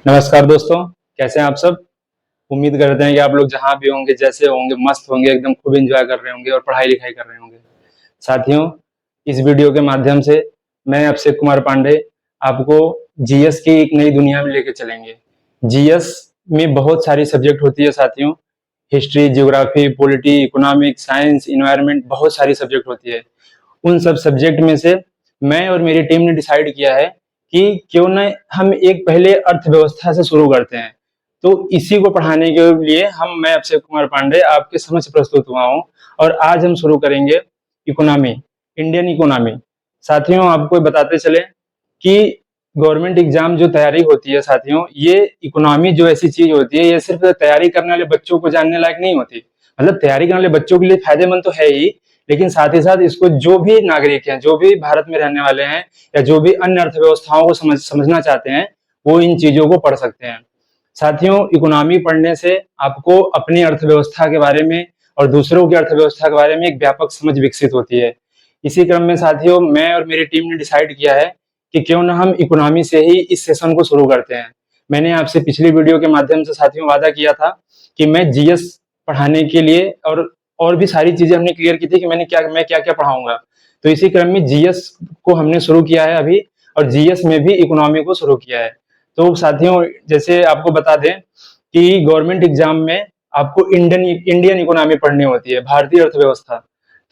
नमस्कार दोस्तों, कैसे हैं आप सब। उम्मीद करते हैं कि आप लोग जहाँ भी होंगे, जैसे होंगे, मस्त होंगे, एकदम खूब एंजॉय कर रहे होंगे और पढ़ाई लिखाई कर रहे होंगे। साथियों, इस वीडियो के माध्यम से मैं अभिषेक कुमार पांडे आपको जीएस की एक नई दुनिया में लेके चलेंगे। जीएस में बहुत सारी सब्जेक्ट होती है साथियों। History, geography, polity, economics, science, environment, बहुत सारी सब्जेक्ट होती है। उन सब सब्जेक्ट में से मैं और मेरी टीम ने डिसाइड किया है कि क्यों न हम एक पहले अर्थव्यवस्था से शुरू करते हैं। तो इसी को पढ़ाने के लिए मैं अभिषेक कुमार पांडे आपके समक्ष प्रस्तुत हुआ हूँ। और आज हम शुरू करेंगे इकोनॉमी, इंडियन इकोनॉमी। साथियों, आपको बताते चले कि गवर्नमेंट एग्जाम जो तैयारी होती है साथियों, ये इकोनॉमी जो ऐसी चीज होती है, ये सिर्फ तैयारी करने वाले बच्चों को जानने लायक नहीं होती। मतलब तैयारी करने वाले बच्चों के लिए फायदेमंद तो है ही, लेकिन साथ ही साथ इसको जो भी नागरिक हैं, जो भी भारत में रहने वाले हैं, या जो भी अन्य अर्थव्यवस्थाओं को समझना चाहते हैं, वो इन चीजों को पढ़ सकते हैं। साथियों, इकोनॉमी पढ़ने से आपको अपनी अर्थव्यवस्था के बारे में और दूसरों की अर्थव्यवस्था के बारे में एक व्यापक समझ विकसित होती है। इसी क्रम में साथियों, मैं और मेरी टीम ने डिसाइड किया है कि क्यों ना हम इकोनॉमी से ही इस सेशन को शुरू करते हैं। मैंने आपसे पिछली वीडियो के माध्यम से साथियों वादा किया था कि मैं जीएस पढ़ाने के लिए और भी सारी चीजें हमने क्लियर की थी कि मैं क्या क्या पढ़ाऊंगा। तो इसी क्रम में जीएस को हमने शुरू किया है अभी, और जीएस में भी इकोनॉमी को शुरू किया है। तो साथियों, जैसे आपको बता दें कि गवर्नमेंट एग्जाम में आपको इंडियन इकोनॉमी पढ़नी होती है, भारतीय अर्थव्यवस्था।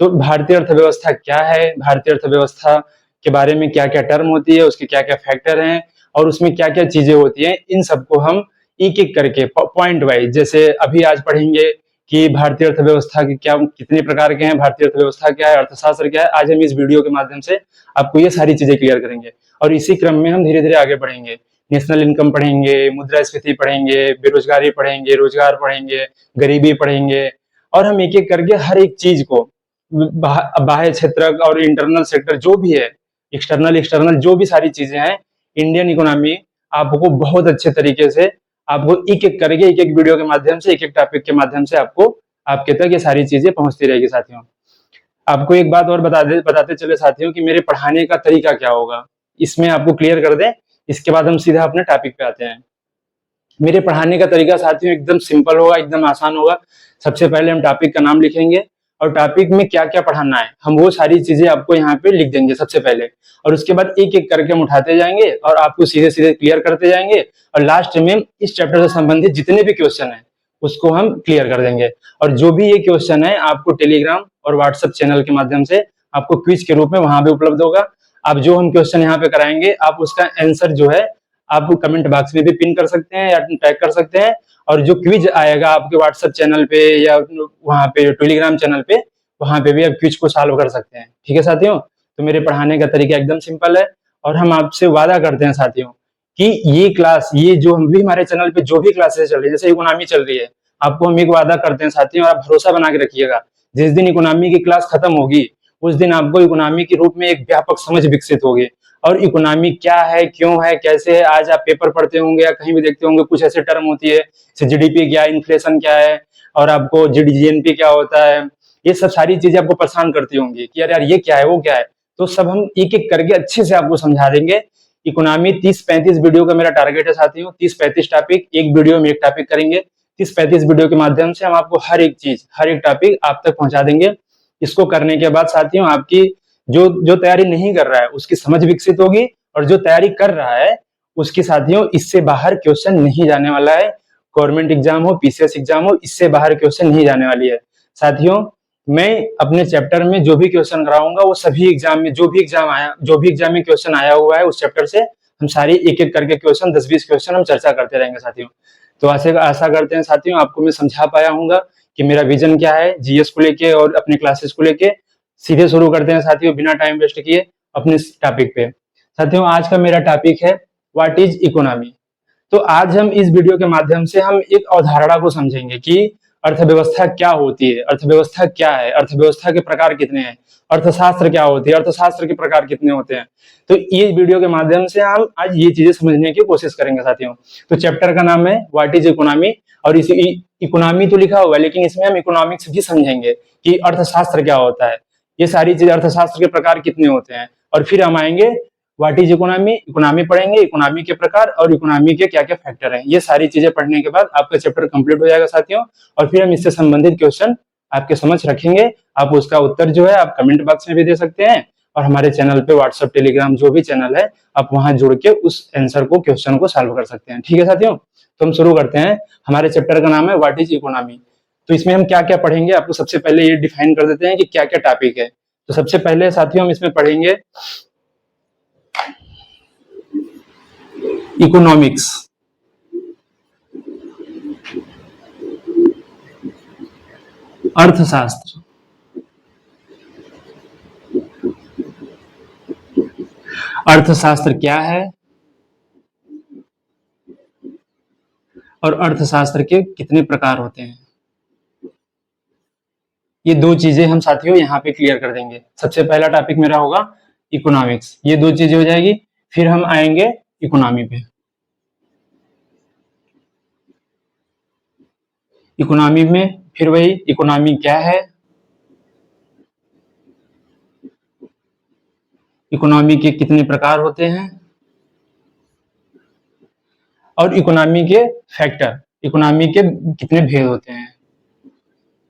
तो भारतीय अर्थव्यवस्था क्या है, भारतीय अर्थव्यवस्था के बारे में क्या क्या टर्म होती है, उसके क्या क्या फैक्टर हैं, और उसमें क्या क्या चीजें होती हैं, इन सबको हम एक एक करके पॉइंट वाइज, जैसे अभी आज पढ़ेंगे कि भारतीय अर्थव्यवस्था के क्या कितने प्रकार के हैं, भारतीय अर्थव्यवस्था क्या है, अर्थशास्त्र क्या है। आज हम इस वीडियो के माध्यम से आपको ये सारी चीजें क्लियर करेंगे, और इसी क्रम में हम धीरे धीरे आगे बढ़ेंगे। नेशनल इनकम पढ़ेंगे, मुद्रास्फीति पढ़ेंगे, बेरोजगारी पढ़ेंगे, रोजगार पढ़ेंगे, गरीबी पढ़ेंगे, और हम एक एक करके हर एक चीज को बाह्य क्षेत्र और इंटरनल सेक्टर जो भी है, एक्सटर्नल जो भी सारी चीजें हैं, इंडियन इकोनॉमी आपको बहुत अच्छे तरीके से आपको एक एक करके एक एक वीडियो के माध्यम से, एक एक टॉपिक के माध्यम से आपको आपके तक ये सारी चीजें पहुंचती रहेगी। साथियों, आपको एक बात और बताते चले साथियों कि मेरे पढ़ाने का तरीका क्या होगा, इसमें आपको क्लियर कर दें। इसके बाद हम सीधा अपने टॉपिक पे आते हैं। मेरे पढ़ाने का तरीका साथियों एकदम सिंपल होगा, एकदम आसान होगा। सबसे पहले हम टॉपिक का नाम लिखेंगे, और टॉपिक में क्या क्या पढ़ाना है हम वो सारी चीजें आपको यहाँ पे लिख देंगे सबसे पहले। और उसके बाद एक एक करके हम उठाते जाएंगे और आपको सीधे सीधे क्लियर करते जाएंगे। और लास्ट में इस चैप्टर से संबंधित जितने भी क्वेश्चन है उसको हम क्लियर कर देंगे। और जो भी ये क्वेश्चन है आपको टेलीग्राम और व्हाट्सएप चैनल के माध्यम से आपको क्विज के रूप में वहां पे उपलब्ध होगा। आप जो हम क्वेश्चन यहाँ पे कराएंगे, आप उसका आंसर जो है आप कमेंट बॉक्स में भी पिन कर सकते हैं या टैग कर सकते हैं। और जो क्विज आएगा आपके व्हाट्सएप चैनल पे या वहां पे टेलीग्राम चैनल पे, वहां पे भी आप क्विज को सॉल्व कर सकते हैं। ठीक है साथियों, तो मेरे पढ़ाने का तरीका एकदम सिंपल है। और हम आपसे वादा करते हैं साथियों कि ये क्लास, ये जो हम भी हमारे चैनल पे जो भी क्लासेस चल रही है, जैसे इकोनॉमी चल रही है, आपको हम एक वादा करते हैं साथियों, और आप भरोसा बना के रखिएगा। जिस दिन इकोनॉमी की क्लास खत्म होगी, उस दिन आपको इकोनॉमी के रूप में एक व्यापक समझ विकसित होगी। और इकोनॉमी क्या है, क्यों है, कैसे है, आज आप पेपर पढ़ते होंगे या कहीं भी देखते होंगे, कुछ ऐसे टर्म होती है जैसे जीडीपी क्या है, इन्फ्लेशन क्या है, और आपको जीएनपी क्या होता है। ये सब सारी चीजें आपको परेशान करती होंगी कि यार यार ये क्या है, वो क्या है। तो सब हम एक एक करके अच्छे से आपको समझा देंगे। इकोनॉमी 30-35 वीडियो का मेरा टारगेट है साथियों। 30-35 टॉपिक, एक वीडियो में एक टॉपिक करेंगे। 30-35 वीडियो के माध्यम से हम आपको हर एक चीज, हर एक टॉपिक आप तक पहुंचा देंगे। इसको करने के बाद साथियों, आपकी जो जो तैयारी नहीं कर रहा है उसकी समझ विकसित होगी, और जो तैयारी कर रहा है उसकी साथियों इससे बाहर क्वेश्चन नहीं जाने वाला है। गवर्नमेंट एग्जाम हो, पीसीएस एग्जाम हो, इससे बाहर क्वेश्चन नहीं जाने वाली है। साथियों, मैं अपने चैप्टर में जो भी क्वेश्चन कराऊंगा वो सभी एग्जाम में, जो भी एग्जाम में क्वेश्चन आया हुआ है उस चैप्टर से हम सारी एक एक करके क्वेश्चन, 10-20 क्वेश्चन हम चर्चा करते रहेंगे साथियों। तो आशा करते हैं साथियों आपको मैं समझा पाया हूँ कि मेरा विजन क्या है जीएस को लेके और अपने क्लासेस को लेके। सीधे शुरू करते हैं साथियों बिना टाइम वेस्ट किए अपने टॉपिक पे। साथियों, आज का मेरा टॉपिक है व्हाट इज इकोनॉमी। तो आज हम इस वीडियो के माध्यम से हम एक अवधारणा को समझेंगे कि अर्थव्यवस्था क्या होती है, अर्थव्यवस्था क्या है, अर्थव्यवस्था के प्रकार कितने हैं, अर्थशास्त्र क्या होती है, अर्थशास्त्र के प्रकार कितने होते हैं। तो ये वीडियो के माध्यम से हम आज ये चीजें समझने की कोशिश करेंगे साथियों। तो चैप्टर का नाम है व्हाट इज इकोनॉमी, और इस इकोनॉमी तो लिखा हुआ है लेकिन इसमें हम इकोनॉमिक्स भी समझेंगे कि अर्थशास्त्र क्या होता है, ये सारी चीजें, अर्थशास्त्र के प्रकार कितने होते हैं। और फिर हम आएंगे व्हाट इज इकोनॉमी, इकोनॉमी पढ़ेंगे, इकोनॉमी के प्रकार और इकोनॉमी के क्या क्या फैक्टर हैं। ये सारी चीजें पढ़ने के बाद आपका चैप्टर कंप्लीट हो जाएगा साथियों। और फिर हम इससे संबंधित क्वेश्चन आपके समझ रखेंगे। आप उसका उत्तर जो है आप कमेंट बॉक्स में भी दे सकते हैं, और हमारे चैनल पे व्हाट्सएप, टेलीग्राम जो भी चैनल है आप वहां जुड़ के उस आंसर को, क्वेश्चन को सॉल्व कर सकते हैं। ठीक है साथियों, तो हम शुरू करते हैं। हमारे चैप्टर का नाम है व्हाट इज इकोनॉमी। तो इसमें हम क्या क्या पढ़ेंगे, आपको सबसे पहले ये डिफाइन कर देते हैं कि क्या क्या टॉपिक है। तो सबसे पहले साथियों हम इसमें पढ़ेंगे इकोनॉमिक्स। अर्थशास्त्र। अर्थशास्त्र क्या है और अर्थशास्त्र के कितने प्रकार होते हैं, ये दो चीजें हम साथियों यहाँ पे क्लियर कर देंगे। सबसे पहला टॉपिक मेरा होगा इकोनॉमिक्स, ये दो चीजें हो जाएगी। फिर हम आएंगे इकोनॉमी पे। इकोनॉमी में फिर वही इकोनॉमी क्या है, इकोनॉमी के कितने प्रकार होते हैं, और इकोनॉमी के फैक्टर, इकोनॉमी के कितने भेद होते हैं,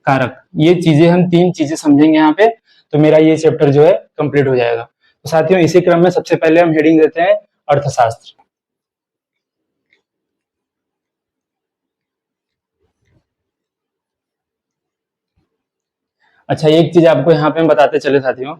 कारक। ये चीजें हम तीन चीजें समझेंगे यहाँ पे, तो मेरा ये चैप्टर जो है कंप्लीट हो जाएगा। तो साथियों इसी क्रम में सबसे पहले हम हेडिंग देते हैं अर्थशास्त्र। अच्छा, एक चीज आपको यहाँ पे हम बताते चले साथियों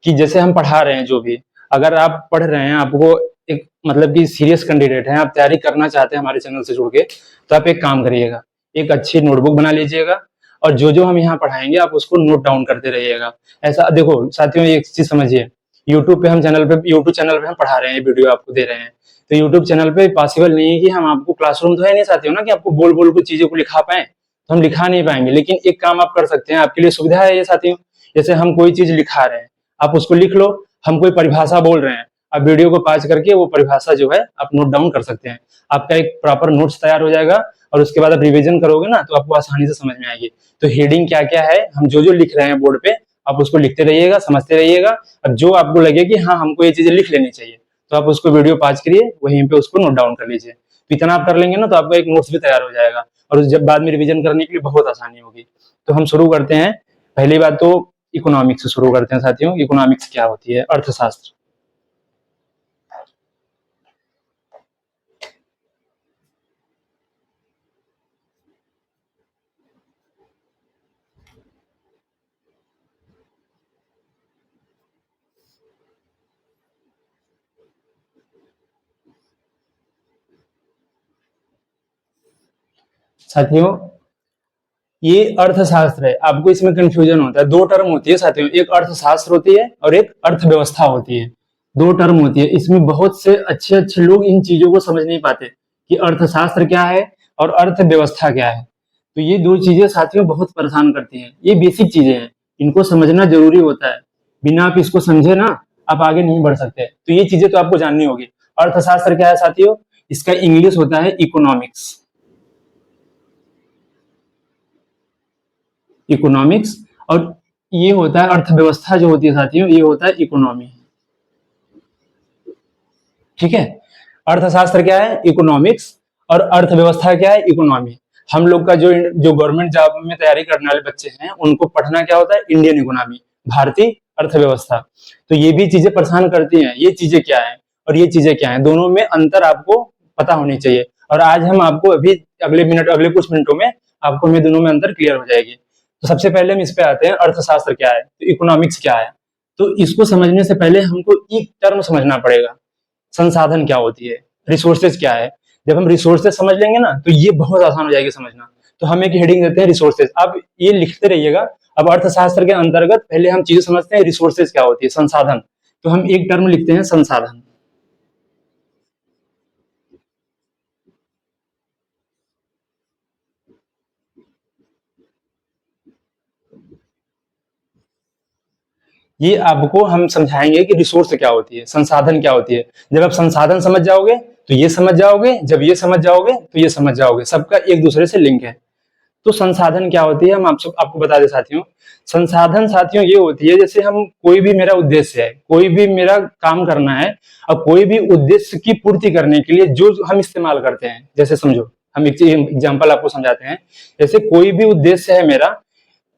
कि जैसे हम पढ़ा रहे हैं जो भी, अगर आप पढ़ रहे हैं, आपको एक मतलब कि सीरियस कैंडिडेट है, आप तैयारी करना चाहते हैं हमारे चैनल से जुड़ के, तो आप एक काम करिएगा, एक अच्छी नोटबुक बना लीजिएगा और जो जो हम यहाँ पढ़ाएंगे आप उसको नोट डाउन करते रहिएगा। ऐसा देखो साथियों, एक चीज समझिए, यूट्यूब चैनल पे हम पढ़ा रहे हैं, वीडियो आपको दे रहे हैं, तो यूट्यूब चैनल पे पॉसिबल नहीं है कि हम आपको, क्लासरूम तो है नहीं साथियों ना कि आपको बोल बोल कुछ चीजों को लिखा पाए, तो हम लिखा नहीं पाएंगे। लेकिन एक काम आप कर सकते हैं, आपके लिए सुविधा है ये साथियों, जैसे हम कोई चीज लिखा रहे हैं आप उसको लिख लो, हम कोई परिभाषा बोल रहे हैं, आप वीडियो को पॉज करके वो परिभाषा जो है आप नोट डाउन कर सकते हैं। आपका एक प्रॉपर नोट्स तैयार हो जाएगा और उसके बाद आप रिवीजन करोगे ना तो आपको आसानी से समझ में आएगी। तो हेडिंग क्या क्या है, हम जो जो लिख रहे हैं बोर्ड पे आप उसको लिखते रहिएगा, समझते रहिएगा। अब जो आपको लगे कि हाँ हमको ये चीजें लिख लेनी चाहिए, तो आप उसको वीडियो पॉज करिए, वहीं पे उसको नोट डाउन कर लीजिए। तो इतना आप कर लेंगे ना तो आपका एक नोट्स भी तैयार हो जाएगा और जब बाद में रिवीजन करने के लिए बहुत आसानी होगी। तो हम शुरू करते हैं। पहली बात तो इकोनॉमिक्स से शुरू करते हैं साथियों। इकोनॉमिक्स क्या होती है, अर्थशास्त्र। साथियों ये अर्थशास्त्र है, आपको इसमें कंफ्यूजन होता है, दो टर्म होती है साथियों, एक अर्थशास्त्र होती है और एक अर्थव्यवस्था होती है। दो टर्म होती है, इसमें बहुत से अच्छे अच्छे लोग इन चीजों को समझ नहीं पाते कि अर्थशास्त्र क्या है और अर्थव्यवस्था क्या है। तो ये दो चीजें साथियों बहुत परेशान करती हैं, ये बेसिक चीजें हैं, इनको समझना जरूरी होता है। बिना आप इसको समझे ना आप आगे नहीं बढ़ सकते। तो ये चीजें तो आपको जाननी होगी। अर्थशास्त्र क्या है साथियों, इसका इंग्लिश होता है इकोनॉमिक्स। इकोनॉमिक्स, और ये होता है अर्थव्यवस्था जो होती है साथियों, ये होता है इकोनॉमी। ठीक है, अर्थशास्त्र क्या है, इकोनॉमिक्स, और अर्थव्यवस्था क्या है, इकोनॉमी। हम लोग का जो जो गवर्नमेंट जॉब में तैयारी करने वाले बच्चे हैं उनको पढ़ना क्या होता है, इंडियन इकोनॉमी, भारतीय अर्थव्यवस्था। तो ये भी चीजें परेशान करती हैं, ये चीजें क्या है और ये चीजें क्या है, दोनों में अंतर आपको पता होनी चाहिए। और आज हम आपको अभी अगले कुछ मिनटों में आपको हमें दोनों में अंतर क्लियर हो जाएगी। तो सबसे पहले हम इस पे आते हैं, अर्थशास्त्र क्या है, तो इकोनॉमिक्स क्या है। तो इसको समझने से पहले हमको एक टर्म समझना पड़ेगा, संसाधन क्या होती है, रिसोर्सेज क्या है। जब हम रिसोर्सेज समझ लेंगे ना तो ये बहुत आसान हो जाएगी समझना। तो हम एक हेडिंग देते हैं रिसोर्सेज, अब ये लिखते रहिएगा। अब अर्थशास्त्र के अंतर्गत पहले हम चीजें समझते हैं, रिसोर्सेज क्या होती है, संसाधन। तो हम एक टर्म लिखते हैं संसाधन। ये आपको हम समझाएंगे कि रिसोर्स क्या होती है, संसाधन क्या होती है। जब आप संसाधन समझ जाओगे तो ये समझ जाओगे, जब ये समझ जाओगे तो ये समझ जाओगे, सबका एक दूसरे से लिंक है। तो संसाधन क्या होती है, हम आपको बता दें साथियों। संसाधन साथियों ये होती है, जैसे हम कोई भी मेरा उद्देश्य है, कोई भी मेरा काम करना है, और कोई भी उद्देश्य की पूर्ति करने के लिए जो हम इस्तेमाल करते हैं, जैसे समझो हम एक एग्जाम्पल आपको समझाते हैं। जैसे कोई भी उद्देश्य है मेरा,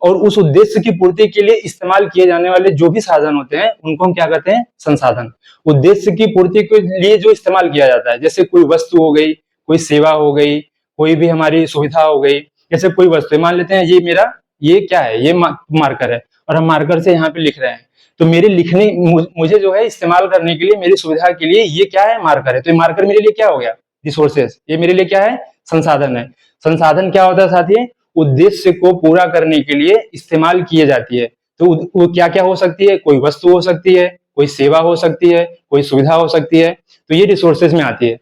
और उस उद्देश्य की पूर्ति के लिए इस्तेमाल किए जाने वाले जो भी साधन होते हैं उनको हम क्या कहते हैं, संसाधन। उद्देश्य की पूर्ति के लिए जो इस्तेमाल किया जाता है, जैसे कोई वस्तु हो गई, कोई सेवा हो गई, कोई भी हमारी सुविधा हो गई। जैसे कोई वस्तु, मान लेते हैं ये मेरा, ये क्या है, ये मार्कर है, और हम मार्कर से यहाँ पे लिख रहे हैं। तो मेरे लिखने, मुझे जो है इस्तेमाल करने के लिए, मेरी सुविधा के लिए ये क्या है, मार्कर है। तो ये मार्कर मेरे लिए क्या हो गया, रिसोर्सेस। ये मेरे लिए क्या है, संसाधन है। संसाधन क्या होता है साथी, उद्देश्य को पूरा करने के लिए इस्तेमाल किए जाती है। तो वो क्या क्या हो सकती है, कोई वस्तु हो सकती है, कोई सेवा हो सकती है, कोई सुविधा हो सकती है। तो ये रिसोर्सेज में आती है।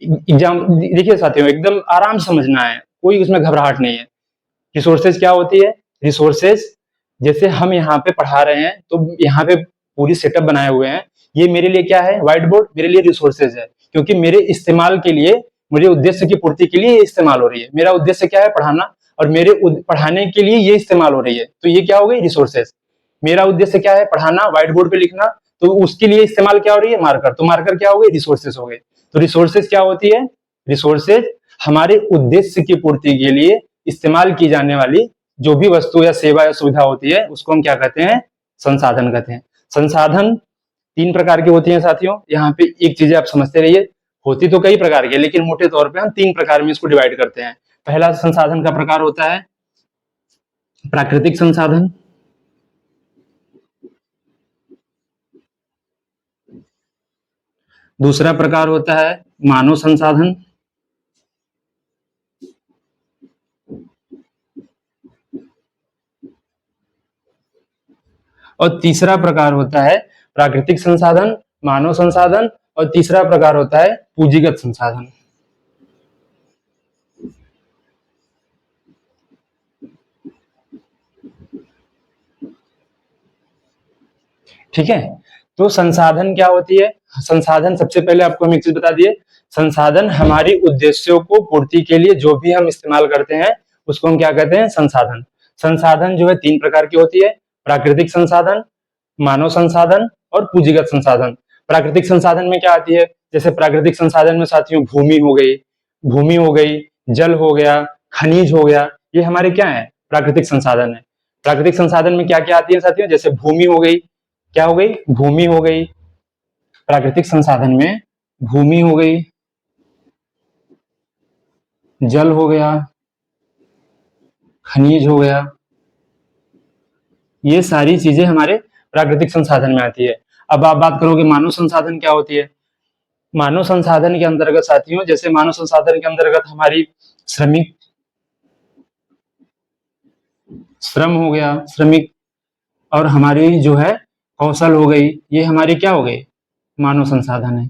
एग्जाम देखिए साथियों, एकदम आराम से समझना है, कोई उसमें घबराहट नहीं है। रिसोर्सेज क्या होती है, रिसोर्सेज जैसे हम यहाँ पे पढ़ा रहे हैं, तो यहाँ पे पूरी सेटअप बनाए हुए हैं। ये मेरे लिए क्या है, व्हाइट बोर्ड मेरे लिए रिसोर्सेज है, क्योंकि मेरे इस्तेमाल के लिए, मेरे उद्देश्य की पूर्ति के लिए ये इस्तेमाल हो रही है। मेरा उद्देश्य क्या है, पढ़ाना, और मेरे पढ़ाने के लिए ये इस्तेमाल हो रही है। तो ये क्या हो गई, रिसोर्सेज। मेरा उद्देश्य क्या है, पढ़ाना, व्हाइट बोर्ड पे लिखना, तो उसके लिए इस्तेमाल क्या हो रही है, मार्कर। तो मार्कर क्या हो गई, रिसोर्सेज हो गए। तो रिसोर्सेज क्या होती है, रिसोर्सेज हमारे उद्देश्य की पूर्ति के लिए इस्तेमाल की जाने वाली जो भी वस्तु या सेवा या सुविधा होती है, उसको हम क्या कहते हैं, संसाधन कहते हैं। संसाधन 3 प्रकार की होती हैं साथियों। यहाँ पे एक चीजें आप समझते रहिए, होती तो कई प्रकार की, लेकिन मोटे तौर पे हम 3 प्रकार में इसको डिवाइड करते हैं। पहला संसाधन का प्रकार होता है प्राकृतिक संसाधन, दूसरा प्रकार होता है मानव संसाधन, और तीसरा प्रकार होता है प्राकृतिक संसाधन, मानव संसाधन, और तीसरा प्रकार होता है पूंजीगत संसाधन। ठीक है। तो संसाधन क्या होती है, संसाधन सबसे पहले आपको हम एक चीज बता दिए, संसाधन हमारी उद्देश्यों को पूर्ति के लिए जो भी हम इस्तेमाल करते हैं उसको हम क्या कहते हैं, संसाधन। संसाधन जो है 3 प्रकार की होती है, प्राकृतिक संसाधन, मानव संसाधन और पूंजीगत संसाधन। प्राकृतिक संसाधन में क्या आती है, जैसे प्राकृतिक संसाधन में साथियों भूमि हो गई, भूमि हो गई, जल हो गया, खनिज हो गया, ये हमारे क्या है, प्राकृतिक संसाधन है। प्राकृतिक संसाधन में क्या क्या आती है साथियों, जैसे भूमि हो गई, क्या हो गई, भूमि हो गई। प्राकृतिक संसाधन में भूमि हो गई, जल हो गया, खनिज हो गया, ये सारी चीजें हमारे प्राकृतिक संसाधन में आती है। अब आप बात करोगे मानव संसाधन क्या होती है। मानव संसाधन के अंतर्गत साथियों, जैसे मानव संसाधन के अंतर्गत हमारी श्रमिक, श्रम हो गया, श्रमिक, और हमारी जो है कौशल हो गई, ये हमारी क्या हो गई, मानव संसाधन है।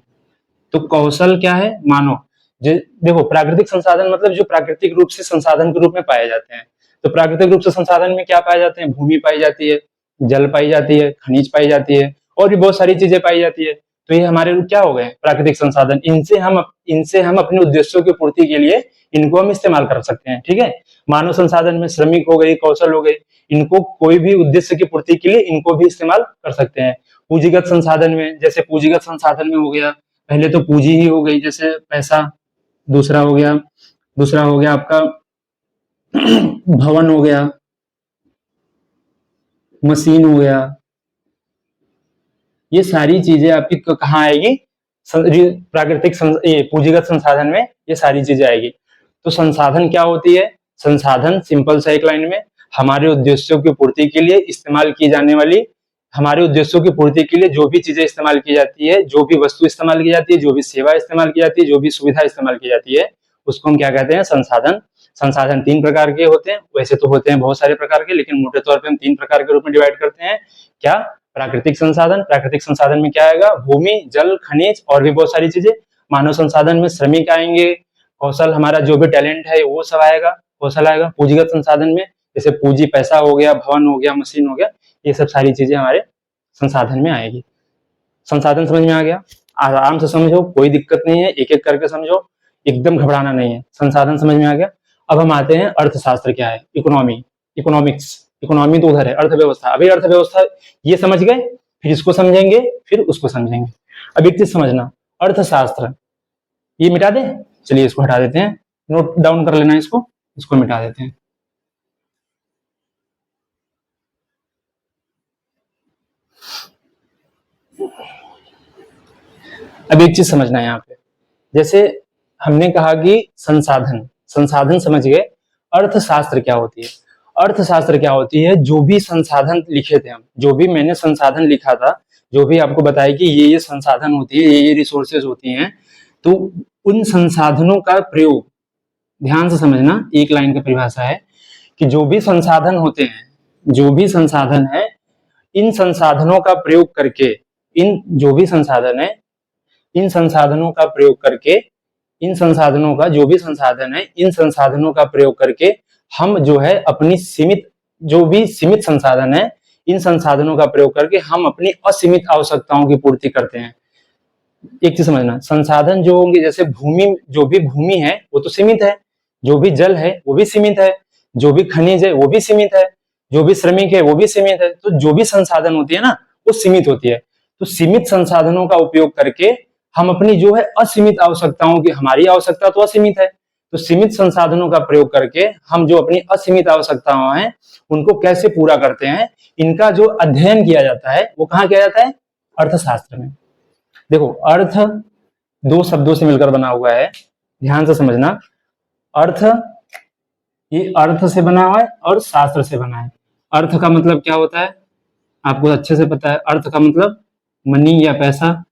तो कौशल क्या है, मानव। देखो प्राकृतिक संसाधन मतलब जो प्राकृतिक रूप से संसाधन के रूप में पाए जाते हैं। तो प्राकृतिक रूप से संसाधन में क्या पाए जाते हैं, भूमि पाई जाती है, जल पाई जाती है, खनिज पाई जाती है, और भी बहुत सारी चीजें पाई जाती है। तो ये हमारे क्या हो गए, प्राकृतिक संसाधन। इनसे हम अपने उद्देश्यों की पूर्ति के लिए इनको हम इस्तेमाल कर सकते हैं। ठीक है। मानव संसाधन में श्रमिक हो गई, कौशल हो गई, इनको कोई भी उद्देश्य की पूर्ति के लिए इनको भी इस्तेमाल कर सकते हैं। पूंजीगत संसाधन में, जैसे पूंजीगत संसाधन में हो गया, पहले तो पूंजी ही हो गई, जैसे पैसा, दूसरा हो गया आपका भवन हो गया, मशीन हो गया, ये सारी चीजें आपकी कहाँ आएगी, प्राकृतिक पूंजीगत संसाधन में ये सारी चीजें आएगी। तो संसाधन क्या होती है, संसाधन सिंपल सा एक लाइन में हमारे उद्देश्यों की पूर्ति के लिए इस्तेमाल की जाने वाली, हमारे उद्देश्यों की पूर्ति के लिए जो भी चीजें इस्तेमाल की जाती है, जो भी वस्तु इस्तेमाल की जाती है, जो भी सेवा इस्तेमाल की जाती है, जो भी सुविधा इस्तेमाल की जाती है, उसको हम क्या कहते हैं, संसाधन। संसाधन 3 प्रकार के होते हैं, वैसे तो होते हैं बहुत सारे प्रकार के, लेकिन मोटे तौर पे हम 3 प्रकार के रूप में डिवाइड करते हैं। क्या, प्राकृतिक संसाधन। प्राकृतिक संसाधन में क्या आएगा, भूमि, जल, खनिज और भी बहुत सारी चीजें। मानव संसाधन में श्रमिक आएंगे, कौशल, हमारा जो भी टैलेंट है वो सब आएगा, कौशल आएगा। पूंजीगत संसाधन में जैसे पूंजी, पैसा हो गया, भवन हो गया, मशीन हो गया, ये सब सारी चीजें हमारे संसाधन में आएगी। संसाधन समझ में आ गया, आराम से समझो, कोई दिक्कत नहीं है, एक एक करके समझो, एकदम घबराना नहीं है। संसाधन समझ में आ गया। अब हम आते हैं अर्थशास्त्र क्या है, इकोनॉमी, इकोनॉमिक्स, इकोनॉमी तो उधर है, अर्थव्यवस्था। अभी अर्थव्यवस्था ये समझ गए, फिर इसको समझेंगे, फिर उसको समझेंगे। अब एक चीज समझना, अर्थशास्त्र ये मिटा दे, चलिए इसको हटा देते हैं, नोट डाउन कर लेना इसको मिटा देते हैं। अब एक चीज समझना है यहाँ पे, जैसे हमने कहा कि संसाधन, संसाधन समझ गए। अर्थशास्त्र क्या होती है? अर्थशास्त्र क्या होती है? जो भी संसाधन लिखे थे हम, जो भी मैंने संसाधन लिखा था, जो भी आपको बताया कि ये संसाधन होती है, ये रिसोर्सेज होती हैं, तो उन संसाधनों का प्रयोग, ध्यान से समझना, एक लाइन की परिभाषा है कि जो भी संसाधन होते हैं, जो भी संसाधन है, इन संसाधनों का प्रयोग करके, इन जो भी संसाधन है, इन संसाधनों का प्रयोग करके, इन संसाधनों का जो भी संसाधन है, इन संसाधनों का प्रयोग करके हम जो है अपनी सीमित, जो भी सीमित संसाधन है, इन संसाधनों का प्रयोग करके हम अपनी असीमित आवश्यकताओं की पूर्ति करते हैं। एक चीज समझना, संसाधन जो होंगे, जैसे भूमि, जो भी भूमि है वो तो सीमित है, जो भी जल है वो भी सीमित है, जो भी खनिज है वो भी सीमित है, जो भी श्रमिक है वो भी सीमित है। तो जो भी संसाधन होती है ना, वो सीमित होती है। तो सीमित संसाधनों का उपयोग करके हम अपनी जो है असीमित आवश्यकताओं की, हमारी आवश्यकता तो असीमित है, तो सीमित संसाधनों का प्रयोग करके हम जो अपनी असीमित आवश्यकताएं हैं उनको कैसे पूरा करते हैं, इनका जो अध्ययन किया जाता है वो कहाँ किया जाता है? अर्थशास्त्र में। देखो, अर्थ दो शब्दों से मिलकर बना हुआ है, ध्यान से समझना। अर्थ, ये अर्थ से बना हुआ है और शास्त्र से बना है। अर्थ का मतलब क्या होता है? आपको अच्छे से पता है, अर्थ का मतलब मनी या पैसा,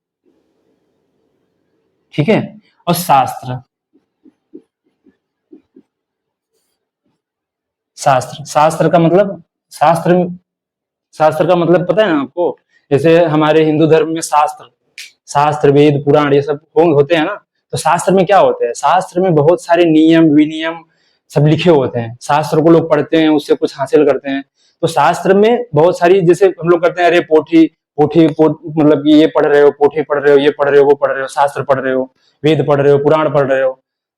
ठीक है। और शास्त्र, शास्त्र, शास्त्र का मतलब, शास्त्र, शास्त्र का मतलब पता है ना आपको? जैसे हमारे हिंदू धर्म में शास्त्र, शास्त्र वेद पुराण ये सब होते हैं ना, तो शास्त्र में क्या होते हैं? शास्त्र में बहुत सारे नियम विनियम सब लिखे होते हैं। शास्त्र को लोग पढ़ते हैं, उससे कुछ हासिल करते हैं। तो शास्त्र में बहुत सारी, जैसे हम लोग करते हैं, अरे पोथी मतलब कि ये पढ़ रहे हो, पोथी पढ़ रहे हो, ये पढ़ रहे हो, वो पढ़ रहे हो, शास्त्र पढ़ रहे हो, वेद पढ़ रहे हो, पुराण पढ़ रहे हो।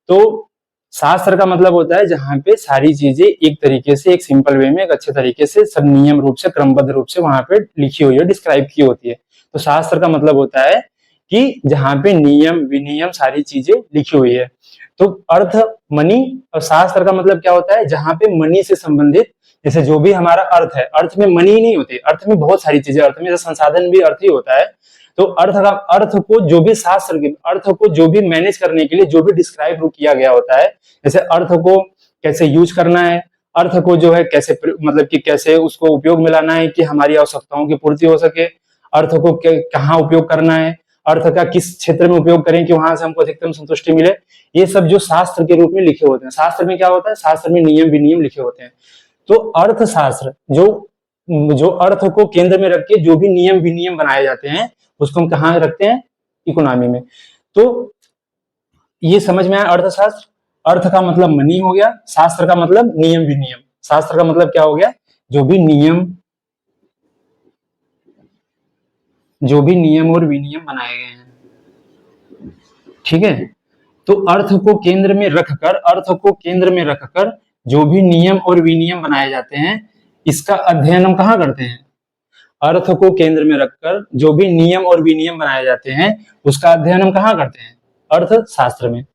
तो शास्त्र का मतलब होता है जहां पे सारी चीजें एक तरीके से, एक सिंपल वे में, एक अच्छे तरीके से, सब नियम रूप से, क्रमबद्ध रूप से वहां पे लिखी हुई है, डिस्क्राइब की होती है। तो शास्त्र का मतलब होता है कि जहां पे नियम विनियम सारी चीजें लिखी हुई है। तो अर्थ मनी, और शास्त्र का मतलब क्या होता है? जहां पे मनी से संबंधित, जैसे जो भी हमारा अर्थ है, अर्थ में मनी नहीं होती, अर्थ में बहुत सारी चीजें, अर्थ में संसाधन भी अर्थ ही होता है। तो अर्थ को जो भी शास्त्र के अर्थ को जो भी मैनेज करने के लिए जो भी डिस्क्राइब किया गया होता है, जैसे अर्थ को कैसे यूज करना है, अर्थ को जो है कैसे, मतलब कि कैसे उसको उपयोग में लाना है कि हमारी आवश्यकताओं की पूर्ति हो सके, अर्थ को कहाँ उपयोग करना है, अर्थ का किस क्षेत्र में उपयोग करें कि वहां से हमको अधिकतम संतुष्टि मिले, ये सब जो शास्त्र के रूप में लिखे होते हैं। शास्त्र में क्या होता है? शास्त्र में नियम विनियम लिखे होते हैं। तो अर्थशास्त्र जो जो अर्थ को केंद्र में रख के जो भी नियम विनियम बनाए जाते हैं, उसको हम कहाँ रखते हैं? इकोनॉमी में। तो ये समझ में आया अर्थशास्त्र। अर्थ का मतलब मनी हो गया, शास्त्र का मतलब नियम विनियम। शास्त्र का मतलब क्या हो गया? जो भी नियम और विनियम बनाए गए हैं, ठीक है। तो अर्थ को केंद्र में रखकर जो भी नियम और विनियम बनाए जाते हैं, इसका अध्ययन हम कहाँ करते हैं? अर्थ को केंद्र में रखकर जो भी नियम और विनियम बनाए जाते हैं, उसका अध्ययन हम कहाँ करते हैं? अर्थशास्त्र में।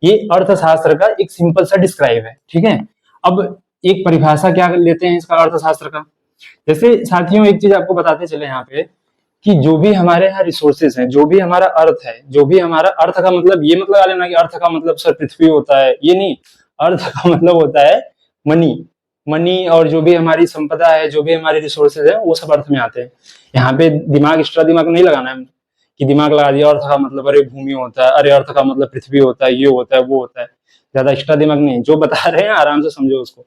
ये अर्थशास्त्र का एक सिंपल सा डिस्क्राइब है, ठीक है। अब एक परिभाषा क्या लेते हैं इसका, अर्थशास्त्र का। जैसे साथियों, एक चीज आपको बताते चले यहाँ पे कि जो भी हमारे यहाँ रिसोर्सेज हैं, जो भी हमारा अर्थ है, जो भी हमारा अर्थ का मतलब, ये मतलब आ लेना कि अर्थ का मतलब सर पृथ्वी होता है, ये नहीं। अर्थ का मतलब होता है मनी, मनी, और जो भी हमारी संपदा है, जो भी हमारी रिसोर्सेज है, वो सब अर्थ में आते हैं। यहाँ पे दिमाग, एक्स्ट्रा दिमाग नहीं लगाना है कि दिमाग लगा दिया अर्थ का मतलब अरे भूमि होता है, अरे अर्थ का मतलब पृथ्वी होता है, ये होता है, वो होता है। ज्यादा एक्स्ट्रा दिमाग नहीं, जो बता रहे हैं आराम से समझो उसको।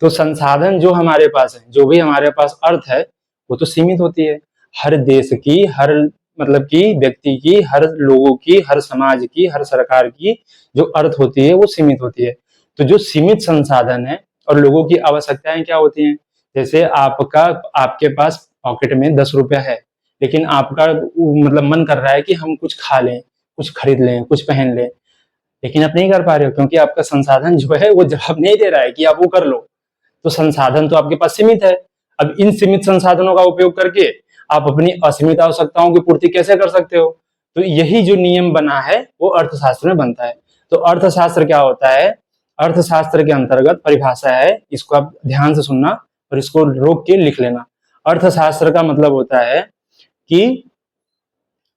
तो संसाधन जो हमारे पास है, जो भी हमारे पास अर्थ है, वो तो सीमित होती है। हर देश की, हर मतलब की व्यक्ति की, हर लोगों की, हर समाज की, हर सरकार की जो अर्थ होती है वो सीमित होती है। तो जो सीमित संसाधन है और लोगों की आवश्यकताएं क्या होती हैं, जैसे आपके पास पॉकेट में 10 रुपया है, लेकिन आपका मतलब मन कर रहा है कि हम कुछ खा लें, कुछ खरीद लें, कुछ पहन लें, लेकिन आप नहीं कर पा रहे हो क्योंकि आपका संसाधन जो है वो जवाब नहीं दे रहा है कि आप वो कर लो। तो संसाधन तो आपके पास सीमित है। अब इन सीमित संसाधनों का उपयोग करके आप अपनी असीमित आवश्यकताओं की पूर्ति कैसे कर सकते हो? तो यही जो नियम बना है वो अर्थशास्त्र में बनता है। तो अर्थशास्त्र क्या होता है? अर्थशास्त्र के अंतर्गत परिभाषा है, इसको आप ध्यान से सुनना और इसको रोक के लिख लेना। अर्थशास्त्र का मतलब होता है कि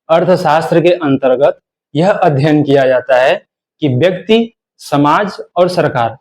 अर्थशास्त्र के अंतर्गत यह अध्ययन किया जाता है कि व्यक्ति, समाज और सरकार,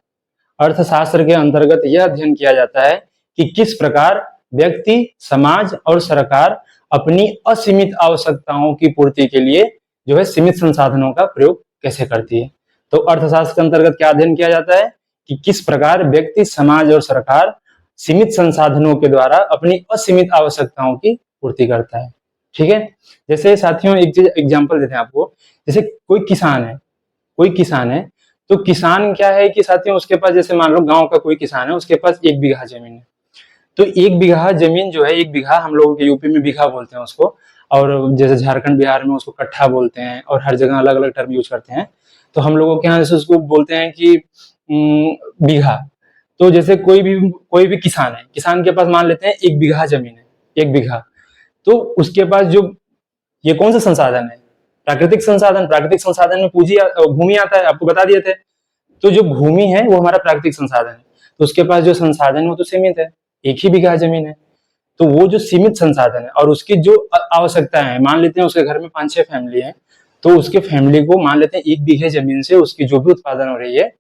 अर्थशास्त्र के अंतर्गत यह अध्ययन किया जाता है कि किस प्रकार व्यक्ति, समाज और सरकार अपनी असीमित आवश्यकताओं की पूर्ति के लिए जो है सीमित संसाधनों का प्रयोग कैसे करती है। तो अर्थशास्त्र के अंतर्गत क्या अध्ययन किया जाता है कि किस प्रकार व्यक्ति, समाज और सरकार सीमित संसाधनों के द्वारा अपनी असीमित आवश्यकताओं की पूर्ति करता है। ठीक है, जैसे साथियों एक चीज एग्जांपल देते हैं आपको। जैसे कोई किसान है तो किसान क्या है कि साथियों उसके पास, जैसे मान लो गांव का कोई किसान है, उसके पास 1 बीघा जमीन है। तो 1 बीघा जमीन जो है, 1 बीघा हम लोगों के यूपी में बीघा बोलते हैं उसको, और जैसे झारखंड बिहार में उसको कट्ठा बोलते हैं, और हर जगह अलग अलग टर्म यूज करते हैं। तो हम लोगों के यहाँ जैसे उसको बोलते हैं कि बीघा। तो जैसे कोई भी किसान है, किसान के पास मान लेते हैं 1 बीघा जमीन है, 1 बीघा। तो उसके पास जो ये कौन सा संसाधन है? प्राकृतिक संसाधन। प्राकृतिक संसाधन में भूमि आता है, आपको बता दिए थे। तो जो भूमि है वो हमारा प्राकृतिक संसाधन है। तो उसके पास जो संसाधन है वो तो सीमित है, 1 ही बीघा जमीन है। तो वो जो सीमित संसाधन है और उसकी जो आवश्यकताएं है, मान लेते हैं उसके घर में 5-6 फैमिली है, तो उसके फैमिली को मान लेते हैं 1 बीघे जमीन से उसकी जो भी उत्पादन हो रही है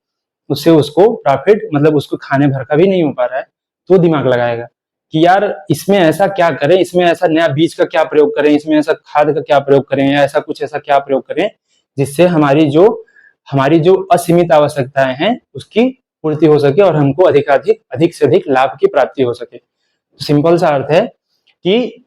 उससे उसको प्रॉफिट, मतलब उसको खाने भर का भी नहीं हो पा रहा है। तो दिमाग लगाएगा कि यार इसमें ऐसा क्या करें, इसमें ऐसा नया बीज का क्या प्रयोग करें, इसमें ऐसा खाद का क्या प्रयोग करें, या ऐसा क्या प्रयोग करें जिससे हमारी जो असीमित आवश्यकताएं हैं उसकी पूर्ति हो सके और हमको अधिक से अधिक लाभ की प्राप्ति हो सके। तो सिंपल सा अर्थ है कि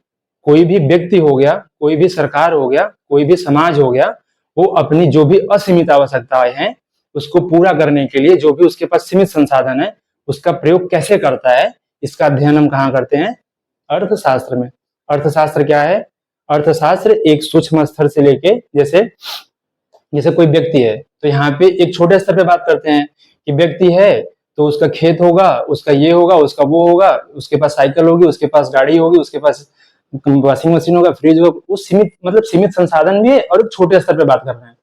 कोई भी व्यक्ति हो गया, कोई भी सरकार हो गया, कोई भी समाज हो गया, वो अपनी जो भी असीमित आवश्यकताएं हैं उसको पूरा करने के लिए जो भी उसके पास सीमित संसाधन है उसका प्रयोग कैसे करता है, इसका अध्ययन हम कहाँ करते हैं? अर्थशास्त्र में। अर्थशास्त्र क्या है? अर्थशास्त्र एक सूक्ष्म स्तर से लेके, जैसे कोई व्यक्ति है तो यहाँ पे एक छोटे स्तर पे बात करते हैं कि व्यक्ति है तो उसका खेत होगा, उसका ये होगा, उसका वो होगा, उसके पास साइकिल होगी, उसके पास गाड़ी होगी, उसके पास वॉशिंग मशीन होगा, फ्रिज होगा। वो सीमित संसाधन भी है और एक छोटे स्तर पे बात कर रहे हैं।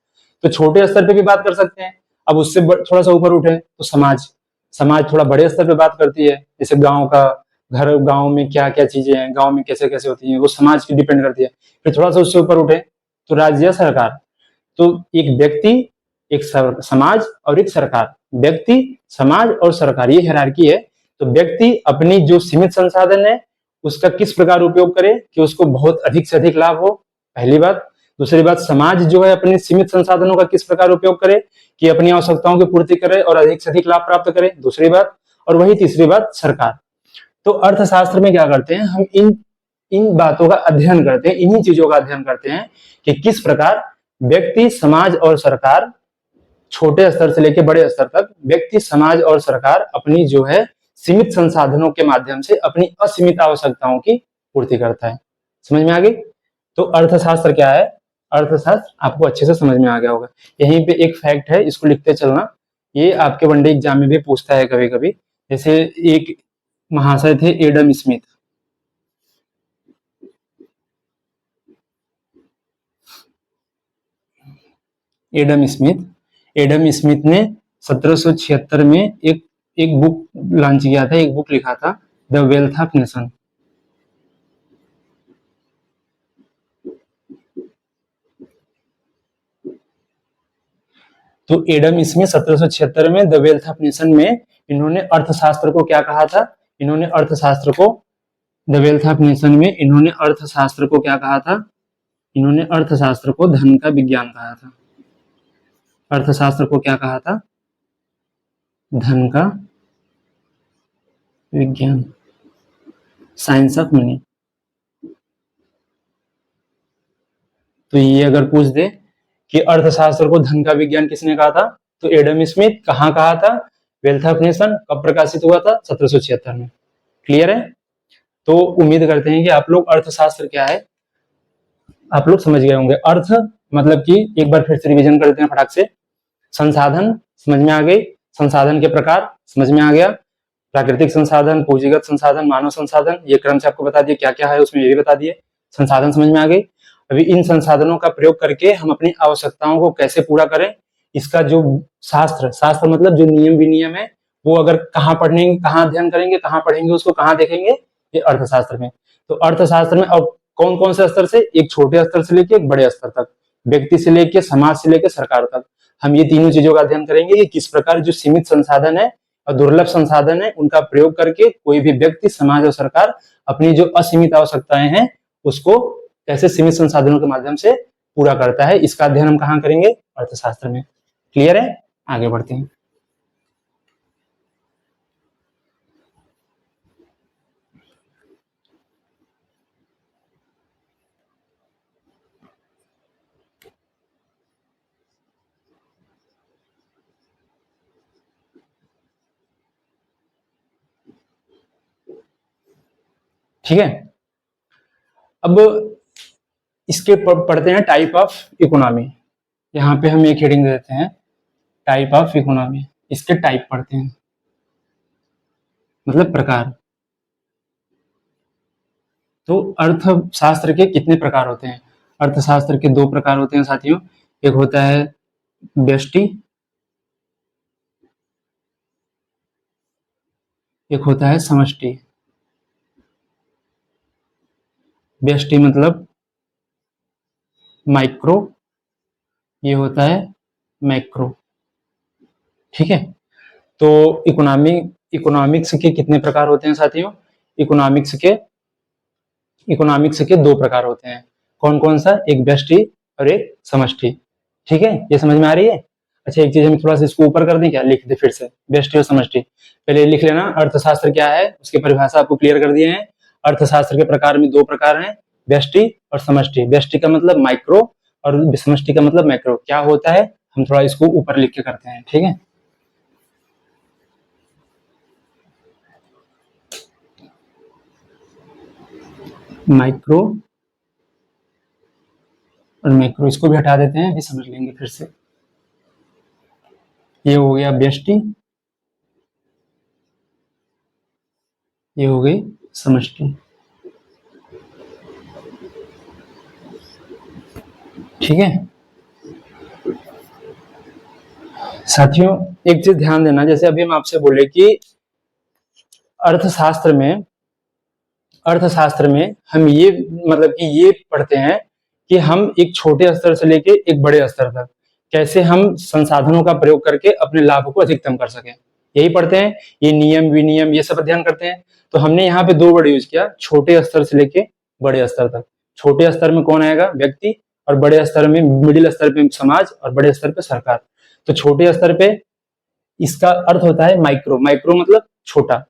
तो छोटे स्तर पे भी बात कर सकते हैं। अब उससे थोड़ा सा ऊपर उठे तो समाज थोड़ा बड़े स्तर पे बात करती है। जैसे गांव में क्या क्या चीजें हैं, गांव में कैसे कैसे होती हैं, वो समाज की डिपेंड करती है। फिर थोड़ा सा उससे ऊपर उठे तो राज्य या सरकार। तो एक व्यक्ति, एक समाज और एक सरकार। व्यक्ति, समाज और सरकार, ये हायरार्की है। तो व्यक्ति अपनी जो सीमित संसाधन है उसका किस प्रकार उपयोग करे कि उसको बहुत अधिक से अधिक लाभ हो, पहली बात। दूसरी बात, समाज जो है अपने सीमित संसाधनों का किस प्रकार उपयोग करे कि अपनी आवश्यकताओं की पूर्ति करे और अधिक से अधिक लाभ प्राप्त करे, दूसरी बात। और वही तीसरी बात, सरकार। तो अर्थशास्त्र में क्या करते हैं, हम इन बातों का अध्ययन करते हैं, इन्हीं चीजों का अध्ययन करते हैं कि किस प्रकार व्यक्ति, समाज और सरकार, छोटे स्तर से लेकर बड़े स्तर तक व्यक्ति, समाज और सरकार अपनी जो है सीमित संसाधनों के माध्यम से अपनी असीमित आवश्यकताओं की पूर्ति करता है। समझ में आ गई? तो अर्थशास्त्र क्या है? अर्थशास्त्र आपको अच्छे से समझ में आ गया होगा। यहीं पे एक फैक्ट है, इसको लिखते चलना, ये आपके वनडे एग्जाम में भी पूछता है कभी कभी। जैसे एक महाशय थे एडम स्मिथ। एडम स्मिथ ने 1776 में एक बुक लॉन्च किया था, एक बुक लिखा था, द वेल्थ ऑफ नेशन। तो एडम स्मिथ 1776 में द वेल्थ ऑफ नेशन में इन्होंने अर्थशास्त्र को क्या कहा था? इन्होंने अर्थशास्त्र को, द वेल्थ ऑफ नेशन में इन्होंने अर्थशास्त्र को क्या कहा था? इन्होंने अर्थशास्त्र को धन का विज्ञान कहा था। अर्थशास्त्र को क्या कहा था? धन का विज्ञान, साइंस ऑफ मनी। तो ये अगर पूछ दे कि अर्थशास्त्र को धन का विज्ञान किसने कहा था, तो एडम स्मिथ। कहाँ कहा था? वेल्थ ऑफ नेशन कब प्रकाशित हुआ था? 1776 में। क्लियर है? तो उम्मीद करते हैं कि आप लोग अर्थशास्त्र क्या है आप लोग समझ गए होंगे। अर्थ मतलब कि एक बार फिर से रिवीजन कर देते हैं फटाक से। संसाधन समझ में आ गई, संसाधन के प्रकार समझ में आ गया, प्राकृतिक संसाधन, पूंजीगत संसाधन, मानव संसाधन, ये क्रम से आपको बता दिए क्या क्या है उसमें, ये भी बता दिए। संसाधन समझ में आ गई। अभी इन संसाधनों का प्रयोग करके हम अपनी आवश्यकताओं को कैसे पूरा करें, इसका जो शास्त्र, शास्त्र मतलब जो नियम विनियम है, वो अगर कहाँ पढ़ेंगे, कहाँ अध्ययन करेंगे, कहाँ पढ़ेंगे, उसको कहाँ देखेंगे, ये अर्थशास्त्र में। तो अर्थशास्त्र में अब कौन कौन से स्तर से, एक छोटे स्तर से लेके एक बड़े स्तर तक, व्यक्ति से लेके समाज से लेके सरकार तक, हम ये तीनों चीजों का अध्ययन करेंगे कि किस प्रकार जो सीमित संसाधन है और दुर्लभ संसाधन है उनका प्रयोग करके कोई भी व्यक्ति, समाज और सरकार अपनी जो असीमित आवश्यकताएं हैं उसको कैसे सीमित संसाधनों के माध्यम से पूरा करता है, इसका अध्ययन हम कहाँ करेंगे, अर्थशास्त्र में। क्लियर है, आगे बढ़ते हैं। ठीक है, अब इसके पढ़ते हैं टाइप ऑफ इकोनॉमी। यहाँ पे हम एक हेडिंग दे देते हैं, टाइप ऑफ इकोनॉमी। इसके टाइप पढ़ते हैं, मतलब प्रकार। तो अर्थशास्त्र के कितने प्रकार होते हैं? अर्थशास्त्र के दो प्रकार होते हैं साथियों, एक होता है व्यष्टि, एक होता है समष्टि। व्यष्टि मतलब माइक्रो, ये होता है मैक्रो। ठीक है, तो इकोनॉमिक्स के कितने प्रकार होते हैं साथियों? इकोनॉमिक्स के दो प्रकार होते हैं। कौन कौन सा? एक व्यष्टि और एक समष्टि। ठीक है, ये समझ में आ रही है? अच्छा, एक चीज हम थोड़ा सा इसको ऊपर कर दें क्या, लिख दे फिर से, व्यष्टि और समष्टि। पहले लिख लेना अर्थशास्त्र क्या है, उसकी परिभाषा आपको क्लियर कर दिए हैं। अर्थशास्त्र के प्रकार में दो प्रकार हैं, व्यष्टि और समष्टि। व्यष्टि का मतलब माइक्रो और समष्टि का मतलब मैक्रो। क्या होता है हम थोड़ा इसको ऊपर लिख के करते हैं, ठीक है। माइक्रो और मैक्रो, इसको भी हटा देते हैं, अभी समझ लेंगे फिर से। ये हो गया व्यष्टि, ये हो गई समष्टि। ठीक है साथियों, एक चीज ध्यान देना, जैसे अभी हम आपसे बोले कि अर्थशास्त्र में हम ये मतलब कि ये पढ़ते हैं कि हम एक छोटे स्तर से लेके एक बड़े स्तर तक कैसे हम संसाधनों का प्रयोग करके अपने लाभ को अधिकतम कर सकें, यही पढ़ते हैं। ये नियम विनियम ये सब अध्ययन करते हैं। तो हमने यहाँ पे दो वर्ड यूज किया, छोटे स्तर से लेके बड़े स्तर तक। छोटे स्तर में कौन आएगा? व्यक्ति, और बड़े स्तर में, मिडिल स्तर पे समाज, और बड़े स्तर पे सरकार। तो छोटे स्तर पे इसका अर्थ होता है माइक्रो। माइक्रो मतलब छोटा,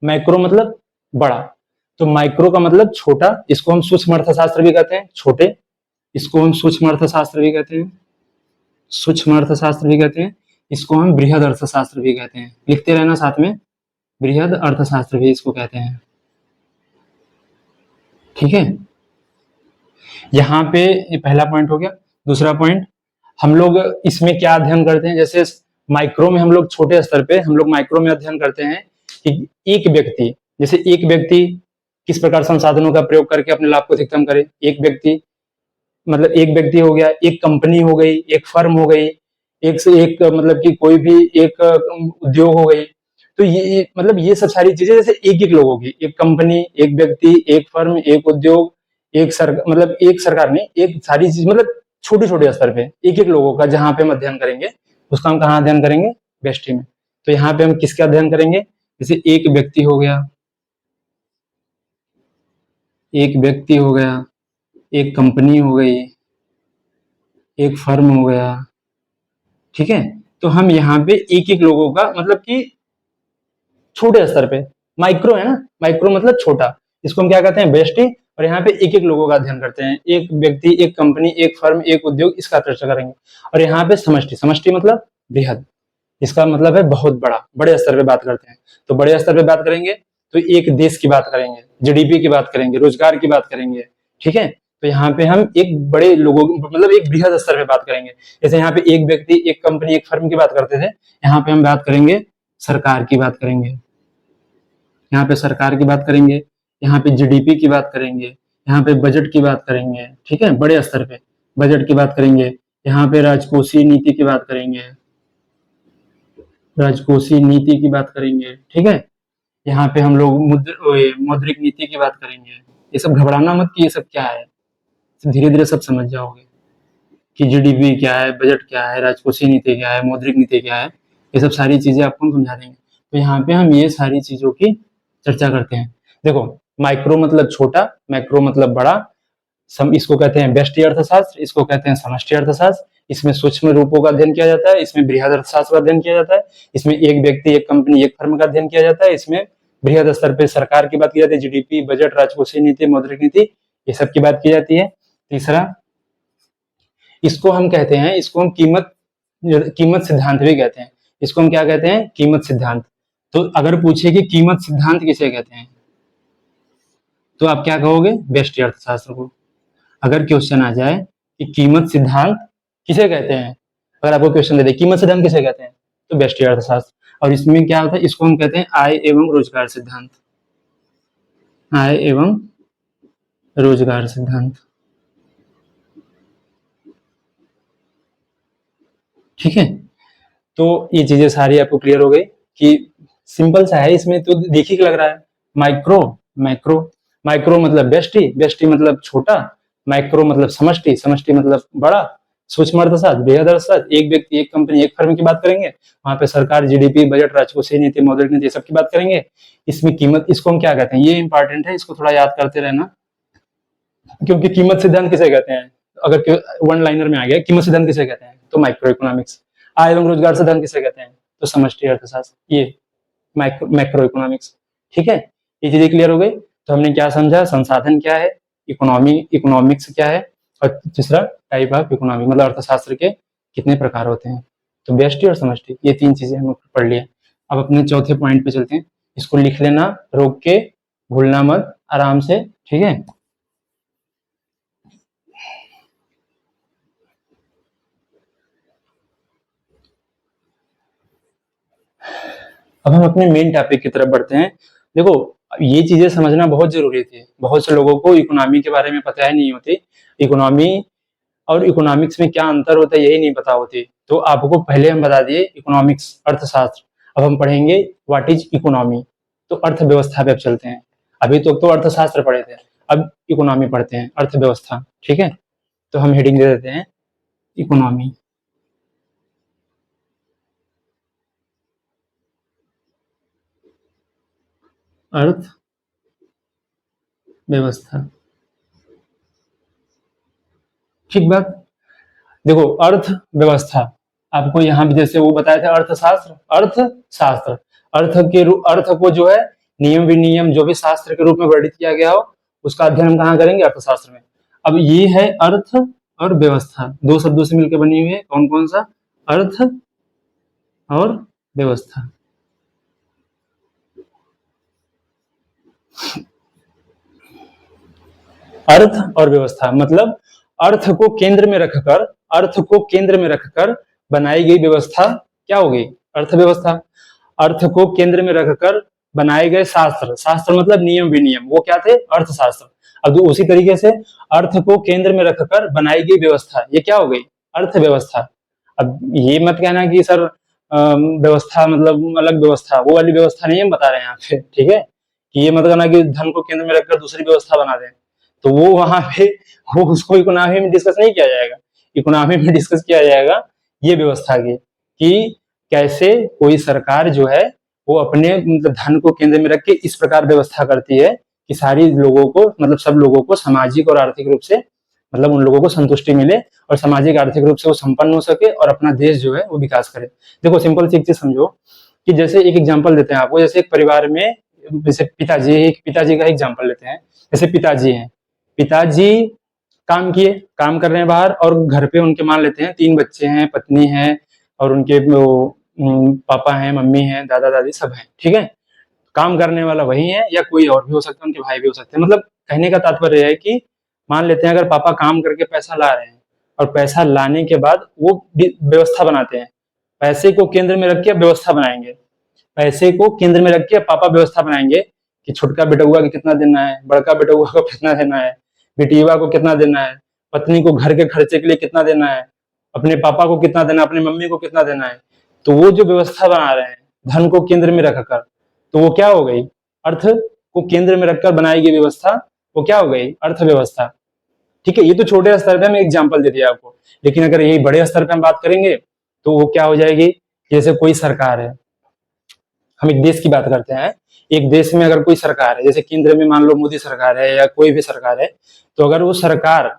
मैक्रो मतलब बड़ा। तो माइक्रो का मतलब छोटा, इसको हम सूक्ष्म अर्थशास्त्र भी कहते हैं, छोटे। इसको हम सूक्ष्म अर्थशास्त्र भी कहते हैं, सूक्ष्म अर्थशास्त्र भी कहते हैं। इसको हम बृहद अर्थशास्त्र भी कहते हैं, लिखते रहना साथ में, बृहद अर्थशास्त्र भी इसको कहते हैं। ठीक है, यहाँ पे ये पहला पॉइंट हो गया। दूसरा पॉइंट, हम लोग इसमें क्या अध्ययन करते हैं, जैसे माइक्रो में हम लोग छोटे स्तर पे हम लोग माइक्रो में अध्ययन करते हैं कि एक व्यक्ति, जैसे एक व्यक्ति किस प्रकार संसाधनों का प्रयोग करके अपने लाभ को अधिकतम करे। एक व्यक्ति मतलब एक व्यक्ति हो गया, एक कंपनी हो गई, एक फर्म हो गई, एक से एक मतलब कि कोई भी एक उद्योग हो गई। तो ये मतलब ये सब सारी चीजें जैसे एक एक लोगों की, एक कंपनी, एक व्यक्ति, एक फर्म, एक उद्योग, एक मतलब एक सरकार नहीं, एक सारी चीज मतलब छोटे छोटे स्तर पे एक एक लोगों का जहां पे हम अध्ययन करेंगे, उसका हम कहाँ अध्ययन करेंगे? व्यष्टि में। तो यहाँ पे हम किसका अध्ययन करेंगे? जैसे एक व्यक्ति हो गया, एक व्यक्ति हो गया, एक कंपनी हो गई, एक फर्म हो गया। ठीक है, तो हम यहाँ पे एक एक लोगों का मतलब कि छोटे स्तर पे, माइक्रो है ना, माइक्रो मतलब छोटा, इसको हम क्या कहते हैं? व्यष्टि। और यहाँ पे एक एक लोगों का अध्ययन करते हैं, एक व्यक्ति, एक कंपनी, एक फर्म, एक उद्योग, इसका चर्चा करेंगे। और यहाँ पे समष्टि, समष्टि मतलब बृहद, इसका मतलब है बहुत बड़ा, बड़े स्तर पे बात करते हैं। तो बड़े स्तर पे बात करेंगे तो एक देश की बात करेंगे, जीडीपी की बात करेंगे, रोजगार की बात करेंगे। ठीक है, तो यहाँ पे हम एक बड़े लोगों मतलब एक बृहद स्तर पे बात करेंगे। जैसे यहाँ पे एक व्यक्ति, एक कंपनी, एक फर्म की बात करते थे, यहाँ पे हम बात करेंगे सरकार की बात करेंगे। यहाँ पे सरकार की बात करेंगे, यहाँ पे जीडीपी की बात करेंगे, यहाँ पे बजट की बात करेंगे, ठीक है, बड़े स्तर पे बजट की बात करेंगे। यहाँ पे राजकोषीय नीति की बात करेंगे, राजकोषीय नीति की बात करेंगे, ठीक है। यहाँ पे हम लोग मौद्रिक नीति की बात करेंगे। ये सब घबराना मत कि ये सब क्या है, धीरे धीरे सब समझ जाओगे कि जीडीपी क्या है, बजट क्या है, राजकोषीय नीति क्या है, मौद्रिक नीति क्या है, ये सब सारी चीजें आपको हम समझा देंगे। तो यहाँ पे हम ये सारी चीजों की चर्चा करते हैं। देखो, माइक्रो मतलब छोटा, मैक्रो मतलब बड़ा, इसको कहते हैं व्यष्टि अर्थशास्त्र, इसको कहते हैं समष्टि अर्थशास्त्र। इसमें सूक्ष्म रूपों का अध्ययन किया जाता है, इसमें बृहद अर्थशास्त्र का अध्ययन किया जाता है, इसमें एक व्यक्ति, एक कंपनी, एक फर्म का अध्ययन किया जाता है, इसमें बृहद स्तर पे सरकार की बात की जाती है, जीडीपी, बजट, राजकोषीय नीति, मौद्रिक नीति, ये सब की बात की जाती है। तीसरा, इसको हम कहते हैं, इसको हम कीमत सिद्धांत भी कहते हैं। इसको हम क्या कहते हैं? कीमत सिद्धांत। तो अगर पूछे कि कीमत सिद्धांत किसे कहते हैं, तो आप क्या कहोगे? व्यष्टि अर्थशास्त्र को। अगर क्वेश्चन आ जाए कि कीमत सिद्धांत किसे कहते हैं, अगर आपको क्वेश्चन दे दे कीमत सिद्धांत किसे कहते हैं, तो व्यष्टि अर्थशास्त्र। और इसमें क्या होता है? इसको हम कहते हैं आय एवं रोजगार सिद्धांत। आय एवं रोजगार सिद्धांत, ठीक है। तो ये चीजें सारी आपको क्लियर हो गई कि सिंपल सा है, इसमें तो देखिए लग रहा है। माइक्रो, मैक्रो, माइक्रो मतलब व्यष्टि, व्यष्टि मतलब छोटा, मैक्रो मतलब समष्टि, समष्टि मतलब बड़ा, सूक्ष्म अर्थशास्त्र, बृहद अर्थशास्त्र, एक व्यक्ति, एक कंपनी, एक फर्म की बात करेंगे, वहां पे सरकार, जीडीपी, बजट, राजकोषीय नीति, मौद्रिक नीति, सबकी बात करेंगे। इसमें कीमत, इसको हम क्या कहते हैं, ये इंपॉर्टेंट है, इसको थोड़ा याद करते रहना, क्योंकि कीमत सिद्धांत किसे कहते हैं, अगर वन लाइनर में आ गया कीमत सिद्धांत किसे कहते हैं, तो माइक्रो इकोनॉमिक्स। आय एवं रोजगार सिद्धांत किसे कहते हैं, तो समष्टि अर्थशास्त्र, ये मैक्रो इकोनॉमिक्स, ठीक है। ये चीजें क्लियर हो गई। तो हमने क्या समझा, संसाधन क्या है, इकोनॉमिक्स क्या है, और तीसरा टाइप ऑफ इकोनॉमी मतलब अर्थशास्त्र के कितने प्रकार होते हैं। तो व्यष्टि और समष्टि, ये तीन चीजें हम पढ़ लिया। अब अपने चौथे पॉइंट पे चलते हैं। इसको लिख लेना, रोक के, भूलना मत, आराम से, ठीक है। अब हम अपने मेन टॉपिक की तरफ बढ़ते हैं। देखो, ये चीजें समझना बहुत जरूरी थी। बहुत से लोगों को इकोनॉमी के बारे में पता ही नहीं होती, इकोनॉमी और इकोनॉमिक्स में क्या अंतर होता है यही नहीं पता होती। तो आपको पहले हम बता दिए इकोनॉमिक्स, अर्थशास्त्र। अब हम पढ़ेंगे व्हाट इज इकोनॉमी। तो अर्थव्यवस्था पे अब चलते हैं। अभी तो अर्थशास्त्र पढ़े थे, अब इकोनॉमी पढ़ते हैं, अर्थव्यवस्था, ठीक है। तो हम हेडिंग दे देते हैं इकोनॉमी। अर्थ व्यवस्था, ठीक बात। देखो, अर्थव्यवस्था, आपको यहाँ भी जैसे वो बताया था अर्थशास्त्र, अर्थशास्त्र, अर्थ को जो है नियम विनियम जो भी शास्त्र के रूप में वर्णित किया गया हो, उसका अध्ययन हम कहाँ करेंगे? अर्थशास्त्र में। अब ये है अर्थ और व्यवस्था, दो शब्दों से मिलकर बनी हुई है। कौन कौन सा? अर्थ और व्यवस्था। अर्थ और व्यवस्था मतलब अर्थ को केंद्र में रखकर, अर्थ को केंद्र में रखकर बनाई गई व्यवस्था क्या हो गई? अर्थव्यवस्था। अर्थ को केंद्र में रखकर बनाए गए शास्त्र, शास्त्र मतलब नियम विनियम, वो क्या थे? अर्थशास्त्र। अब उसी तरीके से अर्थ को केंद्र में रखकर बनाई गई व्यवस्था, ये क्या हो गई? अर्थव्यवस्था। अब ये मत कहना कि सर व्यवस्था मतलब अलग व्यवस्था, वो वाली व्यवस्था नहीं हम बता रहे हैं यहाँ पे, ठीक है। कि ये मत कहना कि धन को केंद्र में रखकर दूसरी व्यवस्था बना दें, तो वो वहां पे वो उसको इकोनॉमी में डिस्कस नहीं किया जाएगा। इकोनॉमी में डिस्कस किया जाएगा ये व्यवस्था की, कि कैसे कोई सरकार जो है वो अपने मतलब धन को केंद्र में रख के इस प्रकार व्यवस्था करती है कि सारी लोगों को मतलब सब लोगों को सामाजिक और आर्थिक रूप से मतलब उन लोगों को संतुष्टि मिले और सामाजिक आर्थिक रूप से वो संपन्न हो सके और अपना देश जो है वो विकास करे। देखो, सिंपल सी एक चीज समझो कि जैसे एक एग्जांपल देते हैं आपको, जैसे एक परिवार में जैसे पिताजी का एग्जांपल लेते हैं। जैसे पिताजी हैं, पिताजी काम किए, काम कर रहे हैं बाहर, और घर पे उनके मान लेते हैं 3 बच्चे हैं, पत्नी है, और उनके पापा हैं, मम्मी हैं, दादा दादी सब हैं, ठीक है। काम करने वाला वही है या कोई और भी हो सकता है, उनके भाई भी हो सकते हैं। मतलब कहने का तात्पर्य है कि मान लेते हैं अगर पापा काम करके पैसा ला रहे हैं और पैसा लाने के बाद वो व्यवस्था बनाते हैं, पैसे को केंद्र में रख के व्यवस्था बनाएंगे, पैसे को केंद्र में रख के पापा व्यवस्था बनाएंगे कि छोटका बेटुआ को कितना देना है, बड़का बेटुआ को कितना देना है, बेटिया को कितना देना है, पत्नी को घर के खर्चे के लिए कितना देना है, अपने पापा को कितना देना है, अपनी मम्मी को कितना देना है। तो वो जो व्यवस्था बना रहे हैं धन को केंद्र में रखकर, तो वो क्या हो गई, अर्थ को केंद्र में रखकर बनाई गई व्यवस्था, वो क्या हो गई, अर्थव्यवस्था। ठीक है, ये तो छोटे स्तर पे मैं एग्जांपल दे दिया आपको, लेकिन अगर यही बड़े स्तर पे हम बात करेंगे तो वो क्या हो जाएगी, जैसे कोई सरकार है, हम एक देश की बात करते हैं, एक देश में अगर कोई सरकार है, जैसे केंद्र में मान लो मोदी सरकार है या कोई भी सरकार है, तो अगर वो सरकार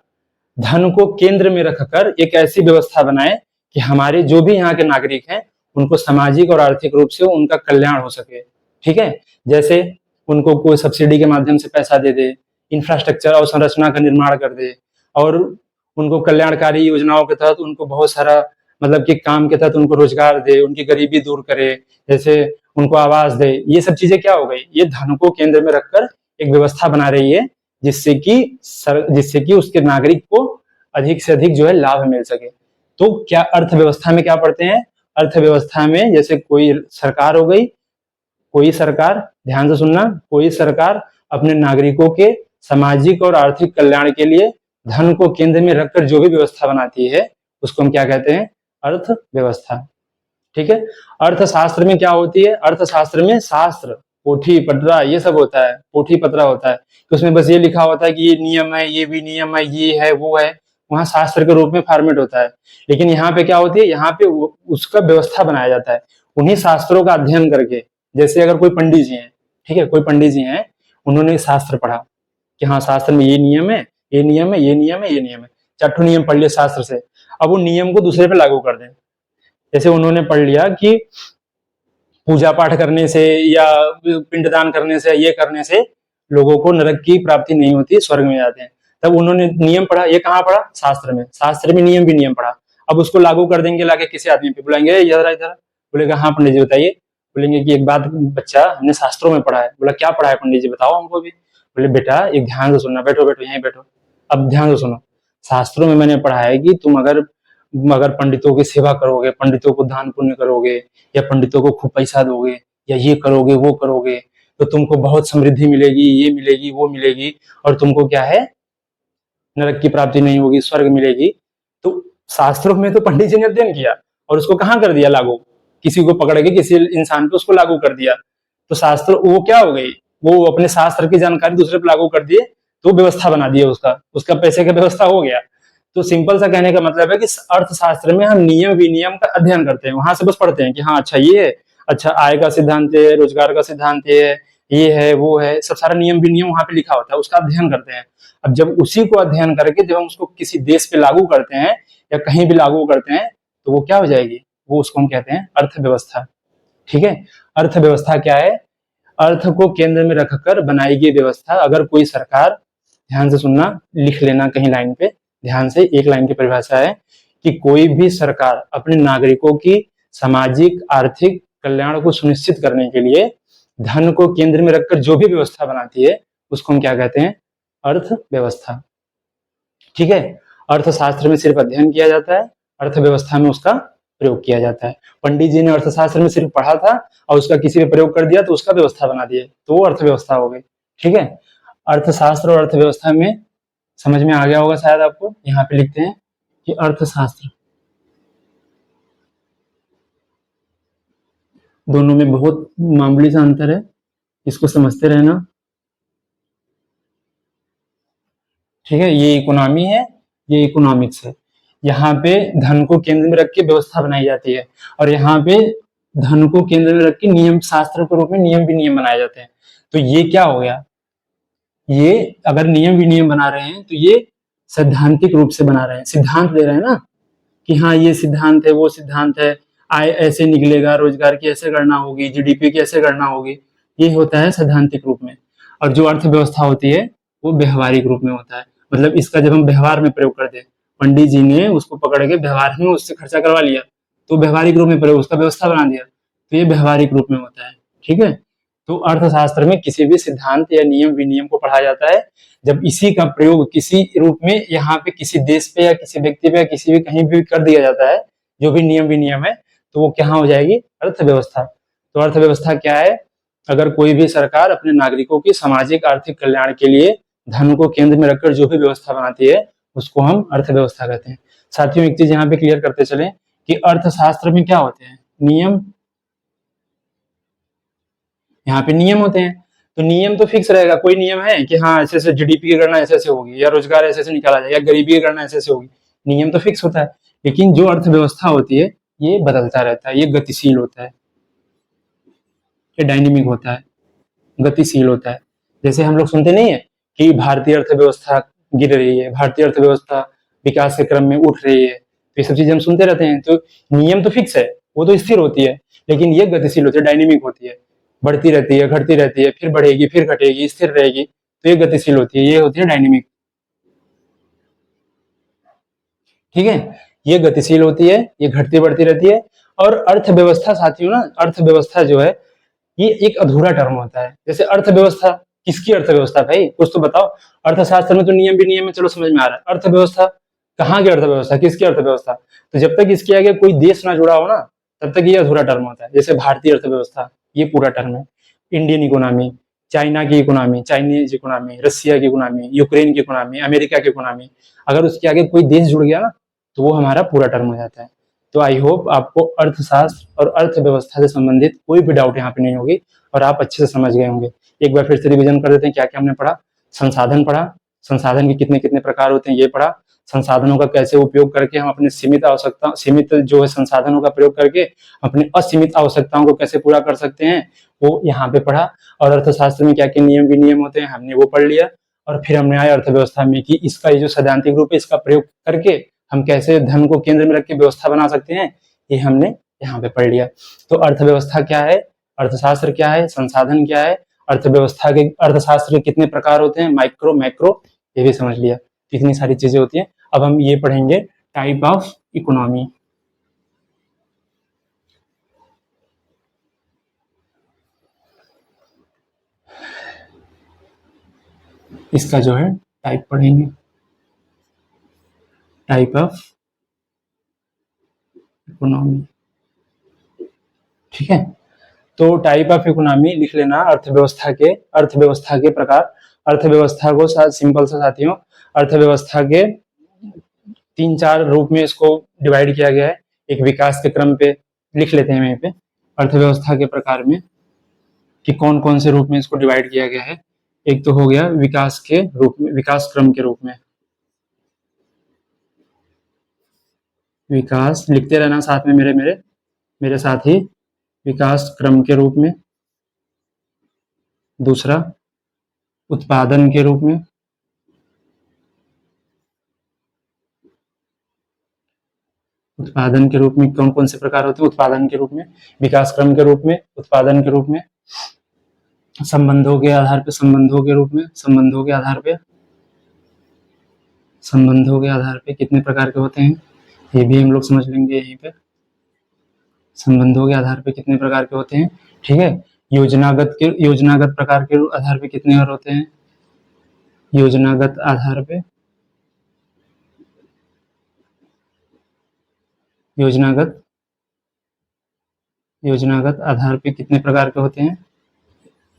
धन को केंद्र में रखकर एक ऐसी व्यवस्था बनाए कि हमारे जो भी यहाँ के नागरिक हैं उनको सामाजिक और आर्थिक रूप से उनका कल्याण हो सके। ठीक है, जैसे उनको कोई सब्सिडी के माध्यम से पैसा दे दे, इंफ्रास्ट्रक्चर और संरचना का निर्माण कर दे, और उनको कल्याणकारी योजनाओं के तहत उनको बहुत सारा मतलब कि काम के तहत उनको रोजगार दे, उनकी गरीबी दूर करे, जैसे उनको आवास दे। ये सब चीजें क्या हो गई, ये धन को केंद्र में रखकर एक व्यवस्था बना रही है जिससे कि उसके नागरिक को अधिक से अधिक जो है लाभ मिल सके। तो क्या अर्थव्यवस्था में क्या पढ़ते हैं, अर्थव्यवस्था में जैसे कोई सरकार हो गई, कोई सरकार, ध्यान से सुनना, कोई सरकार अपने नागरिकों के सामाजिक और आर्थिक कल्याण के लिए धन को केंद्र में रखकर जो भी व्यवस्था बनाती है उसको हम क्या कहते हैं, अर्थव्यवस्था। ठीक है, अर्थशास्त्र में क्या होती है, अर्थशास्त्र में शास्त्र, पोथी पटरा ये सब होता है, पोथी पतरा होता है, तो उसमें बस ये लिखा होता है कि ये नियम है, ये भी नियम है, ये है वो है, वहां शास्त्र के रूप में फॉर्मेट होता है। लेकिन यहाँ पे क्या होती है, यहाँ पे उसका व्यवस्था बनाया जाता है उन्हीं शास्त्रों का अध्ययन करके। जैसे अगर कोई पंडित जी हैं, ठीक है, कोई पंडित जी हैं, उन्होंने शास्त्र पढ़ा कि हाँ शास्त्र में ये नियम है, ये नियम है, ये नियम है, ये नियम है, चार नियम पढ़ लिए शास्त्र से, अब वो नियम को दूसरे पे लागू कर दें। जैसे उन्होंने पढ़ लिया कि पूजा पाठ करने से या पिंडदान करने से, ये करने से लोगों को नरक की प्राप्ति नहीं होती, स्वर्ग में जाते हैं, तब उन्होंने नियम पढ़ा, ये कहाँ पढ़ा, शास्त्र में, शास्त्र में नियम भी नियम पढ़ा। अब उसको लागू कर देंगे, लाके किसी आदमी पे बुलाएंगे, इधर इधर, बोलेगा हाँ पंडित जी बताइए, बोलेंगे कि एक बात बच्चा हमने शास्त्रों में पढ़ा है। बोला क्या पढ़ा है पंडित जी बताओ हमको भी। बोले बेटा एक ध्यान से सुनना, बैठो बैठो यहीं बैठो, अब ध्यान से सुनो, शास्त्रों में मैंने पढ़ा है कि तुम अगर पंडितों की सेवा करोगे, पंडितों को दान पुण्य करोगे, या पंडितों को खूब पैसा दोगे, या ये करोगे वो करोगे, तो तुमको बहुत समृद्धि मिलेगी, ये मिलेगी वो मिलेगी, और तुमको क्या है, नरक की प्राप्ति नहीं होगी, स्वर्ग मिलेगी। तो शास्त्रों में तो पंडित जी ने अध्ययन किया और उसको कहाँ कर दिया लागू, किसी को पकड़ के किसी इंसान पे उसको लागू कर दिया। तो शास्त्र वो क्या हो गई, वो अपने शास्त्र की जानकारी दूसरे पे लागू कर दिए, तो व्यवस्था बना दिया, उसका पैसे का व्यवस्था हो गया। तो सिंपल सा कहने का मतलब है कि अर्थशास्त्र में हम नियम विनियम का अध्ययन करते हैं, वहां से बस पढ़ते हैं कि हाँ अच्छा ये है, अच्छा आय का सिद्धांत है, रोजगार का सिद्धांत है, ये है वो है, सब सारा नियम विनियम वहां पे लिखा होता है, उसका अध्ययन करते हैं। अब जब उसी को अध्ययन करके जब हम उसको किसी देश पे लागू करते हैं या कहीं भी लागू करते हैं, तो वो क्या हो जाएगी, वो उसको हम कहते हैं अर्थव्यवस्था। ठीक है, अर्थव्यवस्था क्या है, अर्थ को केंद्र में रखकर बनाई गई व्यवस्था। अगर कोई सरकार, ध्यान से सुनना, लिख लेना कहीं लाइन पे, ध्यान से, एक लाइन की परिभाषा है कि कोई भी सरकार अपने नागरिकों की सामाजिक आर्थिक कल्याण को सुनिश्चित करने के लिए धन को केंद्र में रखकर जो भी व्यवस्था बनाती है उसको हम क्या कहते हैं, अर्थव्यवस्था। ठीक है, अर्थशास्त्र में सिर्फ अध्ययन किया जाता है, अर्थव्यवस्था में उसका प्रयोग किया जाता है। पंडित जी ने अर्थशास्त्र में सिर्फ पढ़ा था और उसका किसी पे प्रयोग कर दिया तो उसका व्यवस्था बना दिया, तो वो अर्थव्यवस्था हो गई। ठीक है, अर्थशास्त्र और अर्थव्यवस्था में समझ में आ गया होगा शायद आपको। यहाँ पे लिखते हैं कि अर्थशास्त्र, दोनों में बहुत मामूली सा अंतर है, इसको समझते रहना। ठीक है, ये इकोनॉमी है, ये इकोनॉमिक्स है। यहाँ पे धन को केंद्र में रख के व्यवस्था बनाई जाती है, और यहाँ पे धन को केंद्र में रख के नियम शास्त्र के रूप में नियम विनियम बनाए जाते हैं। तो ये क्या हो गया, ये अगर नियम विनियम बना रहे हैं तो ये सैद्धांतिक रूप से बना रहे हैं, सिद्धांत दे रहे हैं ना कि हाँ ये सिद्धांत है, वो सिद्धांत है, आय ऐसे निकलेगा, रोजगार की ऐसे गणना होगी, जीडीपी की ऐसे गणना होगी, ये होता है सैद्धांतिक रूप में। और जो अर्थव्यवस्था होती है वो व्यवहारिक रूप में होता है, मतलब इसका जब हम व्यवहार में प्रयोग करते हैं, पंडित जी ने उसको पकड़ के व्यवहार में उससे खर्चा करवा लिया तो व्यवहारिक रूप में प्रयोग, उसका व्यवस्था बना दिया, तो ये व्यवहारिक रूप में होता है। ठीक है, तो अर्थशास्त्र में किसी भी सिद्धांत या नियम विनियम को पढ़ा जाता है जब इसी का प्रयोग किसी रूप में यहाँ पे किसी देश पे या किसी व्यक्ति पे या किसी भी कहीं भी कर दिया जाता है, जो भी नियम विनियम है, तो वो क्या हो जाएगी, अर्थव्यवस्था। तो अर्थव्यवस्था क्या है, अगर कोई भी सरकार अपने नागरिकों की सामाजिक आर्थिक कल्याण के लिए धन को केंद्र में रखकर जो भी व्यवस्था बनाती है उसको हम अर्थव्यवस्था कहते हैं। साथियों एक चीज यहाँ पे क्लियर करते चले कि अर्थशास्त्र में क्या होते हैं, नियम, यहाँ पे नियम होते हैं। तो नियम तो फिक्स रहेगा, कोई नियम है कि हाँ ऐसे ऐसे जीडीपी की गणना ऐसे ऐसे होगी या रोजगार ऐसे ऐसे निकाला जाएगा या गरीबी की गणना ऐसे ऐसे होगी, नियम तो फिक्स होता है। लेकिन जो अर्थव्यवस्था होती है ये बदलता रहता है, ये गतिशील होता है, ये डायनेमिक होता है, गतिशील होता है। जैसे हम लोग सुनते नहीं है कि भारतीय अर्थव्यवस्था गिर रही है, भारतीय अर्थव्यवस्था विकास के क्रम में उठ रही है, तो ये सब चीजें हम सुनते रहते हैं। तो नियम तो फिक्स है, वो तो स्थिर होती है, लेकिन ये गतिशील होती है, डायनेमिक होती है, बढ़ती रहती है, घटती रहती है, फिर बढ़ेगी, फिर घटेगी, स्थिर रहेगी, तो ये गतिशील होती है, ये होती है डायनेमिक। ठीक है, ये गतिशील होती है, ये घटती बढ़ती रहती है। और अर्थव्यवस्था साथियों ना, अर्थव्यवस्था जो है ये एक अधूरा टर्म होता है। जैसे अर्थव्यवस्था, किसकी अर्थव्यवस्था भाई, कुछ तो बताओ। अर्थशास्त्र में तो नियम भी नियम है, चलो समझ में आ रहा है। अर्थव्यवस्था कहाँ की अर्थव्यवस्था, किसकी अर्थव्यवस्था, तो जब तक इसके आगे कोई देश ना जुड़ा हो ना तब तक ये अधूरा टर्म होता है। जैसे भारतीय अर्थव्यवस्था ये पूरा टर्म है, इंडियन इकोनॉमी, चाइना की इकोनॉमी, चाइनीज इकोनॉमी, रसिया की इकोनॉमी, यूक्रेन की इकोनॉमी, अमेरिका की इकोनॉमी, अगर उसके आगे कोई देश जुड़ गया ना तो वो हमारा पूरा टर्म हो जाता है। तो आई होप आपको अर्थशास्त्र और अर्थव्यवस्था से संबंधित कोई भी डाउट यहाँ पे नहीं होगी और आप अच्छे से समझ गए होंगे। एक बार फिर से रिवीजन कर देते हैं क्या क्या हमने पढ़ा। संसाधन पढ़ा, संसाधन के कितने कितने प्रकार होते हैं ये पढ़ा। संसाधनों का कैसे उपयोग करके हम अपने सीमित जो है संसाधनों का प्रयोग करके अपने असीमित आवश्यकताओं को कैसे पूरा कर सकते हैं वो यहाँ पे पढ़ा। और अर्थशास्त्र में क्या क्या नियम विनियम होते हैं हमने वो पढ़ लिया। और फिर हमने आया अर्थव्यवस्था में कि इसका ये जो सैद्धांतिक रूप है इसका प्रयोग करके हम कैसे धन को केंद्र में रख के व्यवस्था बना सकते हैं, ये हमने यहाँ पे पढ़ लिया। तो अर्थव्यवस्था क्या है, अर्थशास्त्र क्या है, संसाधन क्या है, अर्थव्यवस्था के अर्थशास्त्र के कितने प्रकार होते हैं, माइक्रो मैक्रो, ये भी समझ लिया। इतनी सारी चीजें होती हैं। अब हम ये पढ़ेंगे टाइप ऑफ इकोनॉमी। इसका जो है टाइप पढ़ेंगे, टाइप ऑफ इकोनॉमी। ठीक है, तो टाइप ऑफ इकोनॉमी लिख लेना, अर्थव्यवस्था के प्रकार। अर्थव्यवस्था को सिंपल से साथियों, अर्थव्यवस्था के 3-4 रूप में इसको डिवाइड किया गया है। एक विकास के क्रम पे लिख लेते हैं वहीं पे, अर्थव्यवस्था के प्रकार में कि कौन कौन से रूप में इसको डिवाइड किया गया है। एक तो हो गया विकास के रूप में, विकास क्रम के रूप में, विकास लिखते रहना साथ में मेरे मेरे मेरे साथ ही, विकास क्रम के रूप में। दूसरा उत्पादन के रूप में, उत्पादन के रूप में कौन कौन से प्रकार होते हैं, उत्पादन के रूप में, विकास क्रम के रूप में, उत्पादन के रूप में, संबंधों के आधार पे, संबंधों के रूप में, संबंधों के आधार पे, संबंधों के आधार पे कितने प्रकार के होते हैं ये भी हम लोग समझ लेंगे यहीं पे, संबंधों के आधार पे कितने प्रकार के होते हैं। ठीक है, योजनागत प्रकार के आधार पे कितने और होते हैं, योजनागत आधार पे, योजनागत योजनागत आधार पे कितने प्रकार के होते हैं,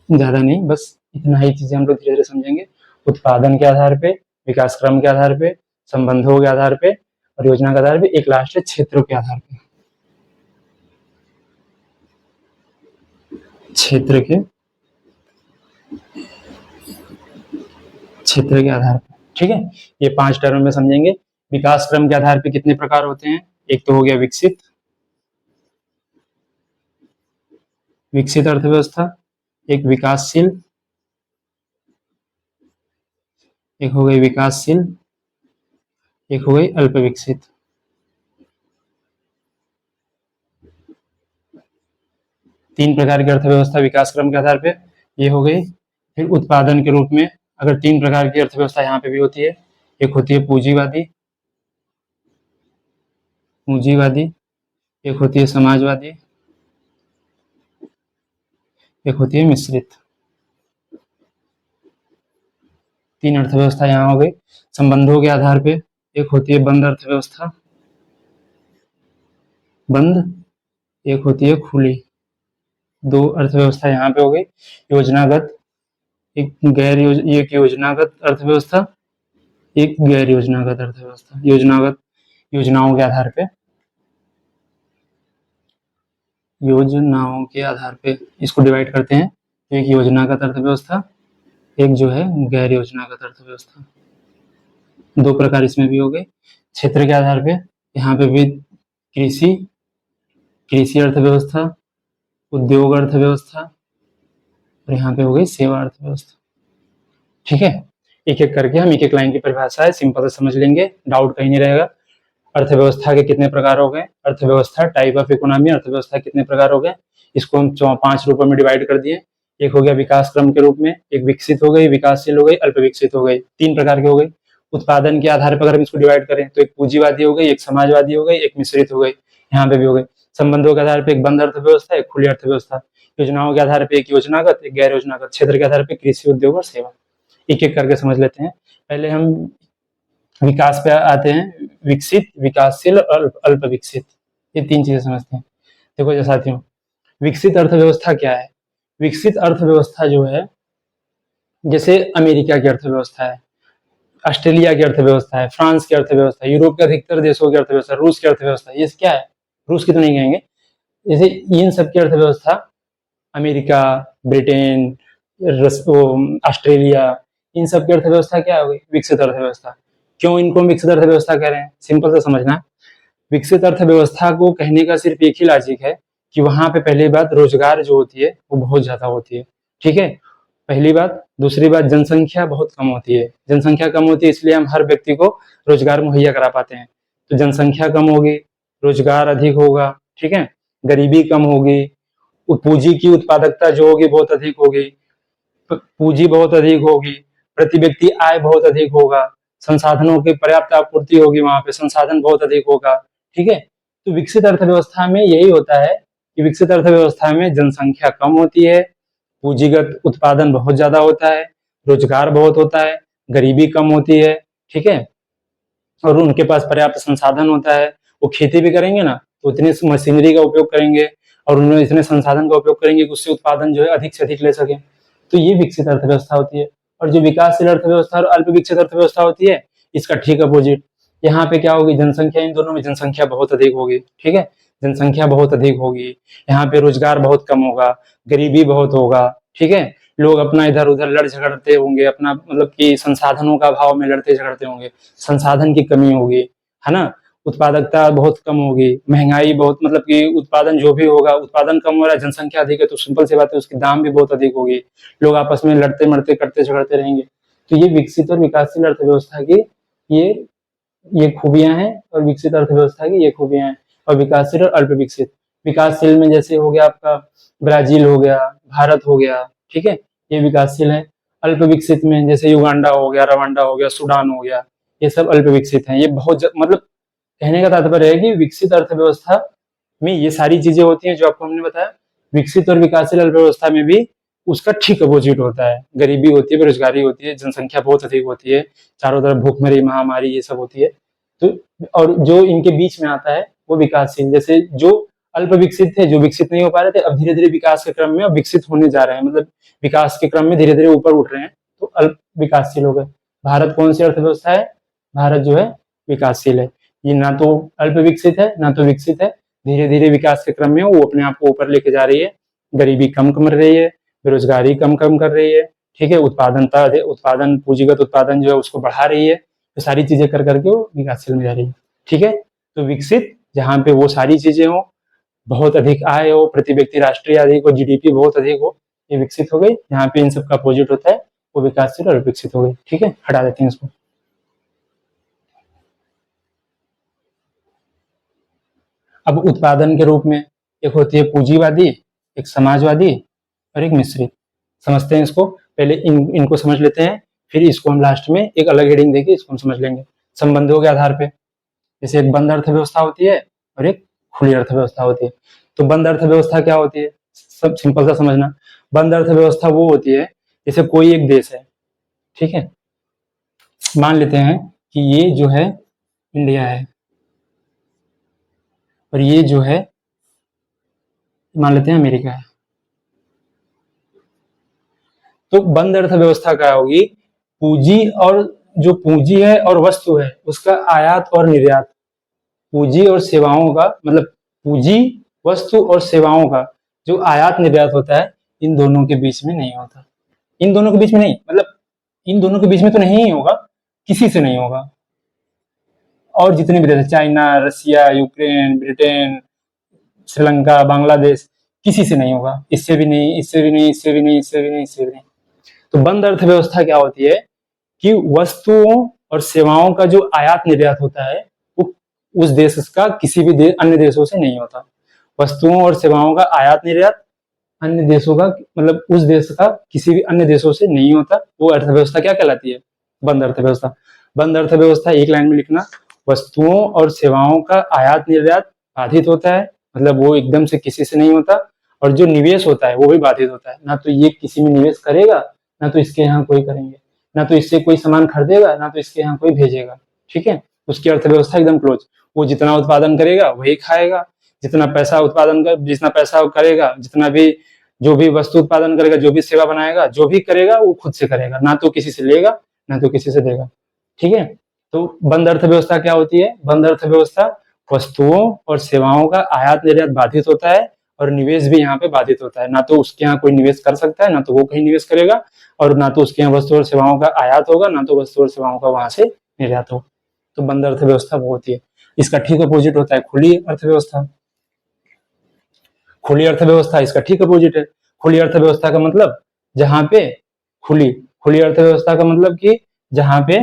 ज्यादा नहीं, बस इतना ही चीजें हम लोग धीरे धीरे समझेंगे। उत्पादन के आधार पे, विकास क्रम के आधार पे, संबंधों के आधार पे और योजना के आधार पे, एक लास्ट है क्षेत्रों के आधार पे, क्षेत्र के आधार पे। ठीक है, ये 5 टर्म में समझेंगे। विकास क्रम के आधार पे कितने प्रकार होते हैं, एक तो हो गया विकसित अर्थव्यवस्था, एक विकासशील, एक हो गई विकासशील, एक हो गई अल्प विकसित। तीन प्रकार की अर्थव्यवस्था विकास क्रम के आधार पे ये हो गई। फिर उत्पादन के रूप में अगर 3 प्रकार की अर्थव्यवस्था यहाँ पे भी होती है, एक होती है पूंजीवादी, एक होती है समाजवादी, एक होती है मिश्रित। 3 अर्थव्यवस्था यहाँ हो गई। संबंधों के आधार पे एक होती है बंद अर्थव्यवस्था, बंद, एक होती है खुली। 2 अर्थव्यवस्था यहाँ पे हो गई। योजनागत, एक योजनागत अर्थव्यवस्था, एक गैर योजनागत अर्थव्यवस्था। योजनागत योजनाओं के आधार पे, योजनाओं के आधार पे इसको डिवाइड करते हैं। तो एक योजनागत अर्थव्यवस्था, एक जो है गैर योजनागत अर्थव्यवस्था। 2 प्रकार इसमें भी हो गए। क्षेत्र के आधार पे यहाँ पे भी कृषि, कृषि अर्थव्यवस्था, उद्योग अर्थव्यवस्था, और यहाँ पे हो गई सेवा अर्थव्यवस्था। ठीक है, एक एक करके हम एक एक लाइन की परिभाषा है सिंपल से समझ लेंगे, डाउट कहीं नहीं रहेगा। अर्थव्यवस्था के कितने प्रकार हो गए, अर्थव्यवस्था टाइप ऑफ इकोनॉमी, अर्थव्यवस्था कितने प्रकार हो गए, इसको हम 5 रूपों में डिवाइड कर दिए। एक हो गया विकास क्रम के रूप में, एक विकसित हो गई, विकासशील हो गई, अल्प विकसित हो गई, 3 प्रकार की हो गई। उत्पादन के आधार पर अगर हम इसको डिवाइड करें तो एक पूंजीवादी हो गई, एक समाजवादी हो गई, एक मिश्रित हो गई, यहाँ पे भी हो गई। संबंधों के आधार पर एक बंद अर्थव्यवस्था, एक खुली अर्थव्यवस्था। योजनाओं के आधार पर एक योजनागत, एक गैर योजनागत। क्षेत्र के आधार पर कृषि, उद्योग और सेवा। एक एक करके समझ लेते हैं। पहले हम विकास पे आते हैं, विकसित, विकासशील और अल्प विकसित, ये 3 चीजें समझते हैं। देखो जो साथियों, विकसित अर्थव्यवस्था क्या है? विकसित अर्थव्यवस्था जो है, जैसे अमेरिका की अर्थव्यवस्था है, ऑस्ट्रेलिया की अर्थव्यवस्था है, फ्रांस की अर्थव्यवस्था, यूरोप के अधिकतर देशों की अर्थव्यवस्था, रूस की अर्थव्यवस्था, ये क्या है? रूस की तो नहीं कहेंगे, जैसे इन सब की अर्थव्यवस्था, अमेरिका, ब्रिटेन, ऑस्ट्रेलिया, इन सब की अर्थव्यवस्था क्या हो गई? विकसित अर्थव्यवस्था। क्यों इनको विकसित अर्थव्यवस्था कह रहे हैं? सिंपल से समझना, विकसित अर्थव्यवस्था को कहने का सिर्फ एक ही लॉजिक है कि वहां पे पहली बात रोजगार जो होती है वो बहुत ज्यादा होती है। ठीक है, पहली बात। दूसरी बात, जनसंख्या बहुत कम होती है। जनसंख्या कम होती है इसलिए हम हर व्यक्ति को रोजगार मुहैया करा पाते हैं। तो जनसंख्या कम होगी, रोजगार अधिक होगा, ठीक है, गरीबी कम होगी, पूंजी की उत्पादकता जो होगी बहुत अधिक होगी, पूंजी बहुत अधिक होगी, प्रति व्यक्ति आय बहुत अधिक होगा, संसाधनों की पर्याप्त आपूर्ति होगी, वहां पे संसाधन बहुत अधिक होगा। ठीक है, तो विकसित अर्थव्यवस्था में यही होता है कि विकसित अर्थव्यवस्था में जनसंख्या कम होती है, पूंजीगत उत्पादन बहुत ज्यादा होता है, रोजगार बहुत होता है, गरीबी कम होती है। ठीक है, और उनके पास पर्याप्त संसाधन होता है। वो खेती भी करेंगे ना तो उतनी मशीनरी का उपयोग करेंगे और उन्होंने इतने संसाधन का उपयोग करेंगे कि उससे उत्पादन जो है अधिक से अधिक ले सके। तो ये विकसित अर्थव्यवस्था होती है। और जो विकासशील अर्थव्यवस्था और अल्प विकसित अर्थव्यवस्था होती है, इसका ठीक अपोजिट। यहाँ पे क्या होगी? जनसंख्या, इन दोनों में जनसंख्या बहुत अधिक होगी। ठीक है, जनसंख्या बहुत अधिक होगी, यहाँ पे रोजगार बहुत कम होगा, गरीबी बहुत होगा। ठीक है, लोग अपना इधर उधर लड़ झगड़ते होंगे, अपना मतलब कि संसाधनों का अभाव में लड़ते झगड़ते होंगे, संसाधन की कमी होगी, है ना, उत्पादकता बहुत कम होगी, महंगाई बहुत, मतलब कि उत्पादन जो भी होगा, उत्पादन कम हो रहा है, जनसंख्या अधिक है, तो सिंपल सी बात है उसकी दाम भी बहुत अधिक होगी, लोग आपस में लड़ते मरते करते झगड़ते रहेंगे। तो ये विकसित और विकासशील अर्थव्यवस्था की ये खूबियां हैं, और विकसित अर्थव्यवस्था की ये खूबियां हैं। और विकासशील और अल्प विकसित, विकासशील में जैसे हो गया आपका ब्राजील हो गया, भारत हो गया, ठीक है, ये विकासशील है। अल्प विकसित में जैसे युगांडा हो गया, रवांडा हो गया, सूडान हो गया, ये सब अल्प विकसित हैं। ये बहुत मतलब कहने का तात्पर्य है कि विकसित अर्थव्यवस्था में ये सारी चीजें होती हैं जो आपको हमने बताया। विकसित और विकासशील अर्थव्यवस्था में भी उसका ठीक अपोजिट होता है, गरीबी होती है, बेरोजगारी होती है, जनसंख्या बहुत अधिक होती है, चारों तरफ भूखमरी, महामारी, ये सब होती है। तो और जो इनके बीच में आता है वो विकासशील, जैसे जो अल्प विकसित थे, जो विकसित नहीं हो पा रहे थे, अब धीरे धीरे विकास के क्रम में अब विकसित होने जा रहे हैं, मतलब विकास के क्रम में धीरे धीरे ऊपर उठ रहे हैं, तो अल्प विकासशील हो गए। भारत कौन सी अर्थव्यवस्था है? भारत जो है विकासशील है। ये ना तो अल्प विकसित है ना तो विकसित है, धीरे धीरे विकास के क्रम में वो अपने आप को ऊपर लेके जा रही है, गरीबी कम कर रही है, बेरोजगारी कम कर रही है, ठीक है, उत्पादन पूंजीगत उत्पादन जो है उसको बढ़ा रही है। तो सारी चीजें कर करके वो विकासशील में जा रही है। ठीक है, तो विकसित जहाँ पे वो सारी चीजें हो, बहुत अधिक आय हो, प्रति व्यक्ति राष्ट्रीय अधिक हो, जीडीपी बहुत अधिक हो, ये विकसित हो गई। यहाँ पे इन सब का अपोजिट होता है, वो विकासशील और विकसित हो गई। ठीक है, हटा देते हैं इसको। अब उत्पादन के रूप में एक होती है पूंजीवादी, एक समाजवादी और एक मिश्रित। समझते हैं इसको, पहले इनको समझ लेते हैं, फिर इसको हम लास्ट में एक अलग हेडिंग देके इसको हम समझ लेंगे। संबंधों के आधार पे, जैसे एक बंद अर्थव्यवस्था होती है और एक खुली अर्थव्यवस्था होती है। तो बंद अर्थव्यवस्था क्या होती है? सब सिंपल सा समझना। बंद अर्थव्यवस्था वो होती है जैसे कोई एक देश है, ठीक है, मान लेते हैं कि ये जो है इंडिया है और ये जो है मान लेते हैं अमेरिका है। तो बंद अर्थव्यवस्था क्या होगी, पूंजी और जो पूंजी है और वस्तु है उसका आयात और निर्यात, पूंजी और सेवाओं का मतलब पूंजी वस्तु और सेवाओं का जो आयात निर्यात होता है इन दोनों के बीच में नहीं होता। इन दोनों के बीच में नहीं मतलब इन दोनों के बीच में तो नहीं ही होगा, किसी से नहीं होगा। और जितने भी देश, चाइना, रसिया, यूक्रेन, ब्रिटेन, श्रीलंका, बांग्लादेश, किसी से नहीं होगा, इससे भी नहीं, इससे भी नहीं, इससे भी नहीं, इससे भी नहीं, इससे भी नहीं। तो बंद अर्थव्यवस्था क्या होती है कि वस्तुओं और सेवाओं का जो आयात निर्यात होता है वो उस देश का किसी भी अन्य देशों से नहीं होता। वस्तुओं और सेवाओं का आयात निर्यात अन्य देशों का मतलब उस देश का किसी भी अन्य देशों से नहीं होता। वो अर्थव्यवस्था क्या कहलाती है, बंद अर्थव्यवस्था। बंद अर्थव्यवस्था एक लाइन में लिखना, वस्तुओं और सेवाओं का आयात निर्यात बाधित होता है, मतलब वो एकदम से किसी से नहीं होता। और जो निवेश होता है वो भी बाधित होता है, ना तो ये किसी में निवेश करेगा ना तो इसके यहाँ कोई करेंगे, ना तो इससे कोई सामान खरीदेगा ना तो इसके यहाँ कोई भेजेगा, ठीक है। उसकी अर्थव्यवस्था एकदम क्लोज। वो जितना उत्पादन करेगा वही खाएगा, जितना पैसा उत्पादन कर जितना पैसा करेगा, जितना भी जो भी वस्तु उत्पादन करेगा, जो भी सेवा बनाएगा, जो भी करेगा वो खुद से करेगा, ना तो किसी से लेगा ना तो किसी से देगा, ठीक है। तो बंद अर्थव्यवस्था क्या होती है, बंद अर्थव्यवस्था वस्तुओं और सेवाओं का आयात निर्यात बाधित होता है और निवेश भी यहाँ पे बाधित होता है, ना तो उसके यहाँ कोई निवेश कर सकता है ना तो वो कहीं निवेश करेगा, और ना तो उसके यहाँ वस्तु और सेवाओं का आयात होगा ना तो वस्तु और सेवाओं का वहां से निर्यात होगा। तो बंद अर्थव्यवस्था वो होती है। इसका ठीक अपोजिट होता है खुली अर्थव्यवस्था। खुली अर्थव्यवस्था इसका ठीक अपोजिट है। खुली अर्थव्यवस्था का मतलब जहां पे खुली अर्थव्यवस्था का मतलब कि जहां पे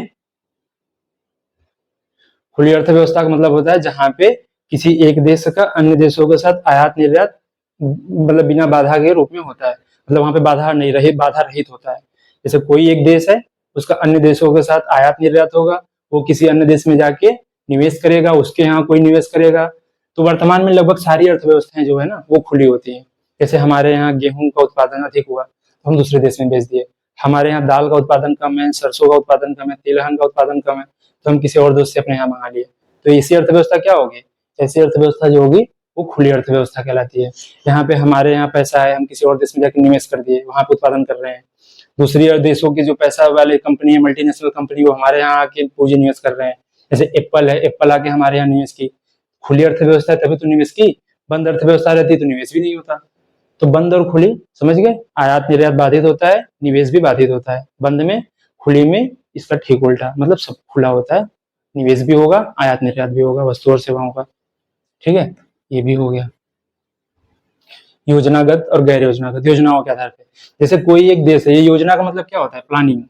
खुली अर्थव्यवस्था का मतलब होता है जहां पे किसी एक देश का अन्य देशों के साथ आयात निर्यात मतलब बिना बाधा के रूप में होता है, मतलब वहां पे बाधा रहित होता है। जैसे कोई एक देश है उसका अन्य देशों के साथ आयात निर्यात होगा, वो किसी अन्य देश में जाके निवेश करेगा, उसके यहाँ कोई निवेश करेगा। तो वर्तमान में लगभग सारी अर्थव्यवस्थाएं जो है ना वो खुली होती है। जैसे हमारे यहाँ गेहूं का उत्पादन अधिक हुआ तो हम दूसरे देश में बेच दिए, हमारे यहाँ दाल का उत्पादन कम है, सरसों का उत्पादन कम है, तिलहन का उत्पादन कम है, तो हम किसी और देश से अपने यहाँ मंगा लिए। तो ऐसी अर्थव्यवस्था क्या होगी, ऐसी अर्थव्यवस्था जो होगी वो खुली अर्थव्यवस्था कहलाती है। यहाँ पे हमारे यहाँ पैसा है, हम किसी और देश में जाकर निवेश कर दिए, वहां पे उत्पादन कर रहे हैं। दूसरी देशों की जो पैसा वाले कंपनी है, मल्टीनेशनल कंपनी, वो हमारे यहाँ आके पूंजी निवेश कर रहे हैं। जैसे एप्पल है, एप्पल आके हमारे यहाँ निवेश की। खुली अर्थव्यवस्था है तभी तो निवेश की, बंद अर्थव्यवस्था रहती तो निवेश भी नहीं होता। तो बंद और खुली समझ गए, आयात निर्यात बाधित होता है, निवेश भी बाधित होता है बंद में। खुली में इसका ठीक उल्टा, मतलब सब खुला होता है, निवेश भी होगा, आयात निर्यात भी होगा वस्तु और सेवाओं का, ठीक है। ये भी हो गया। योजनागत और गैर योजनागत, योजनाओं के आधार पर। जैसे कोई एक देश है, ये योजना का मतलब क्या होता है, प्लानिंग।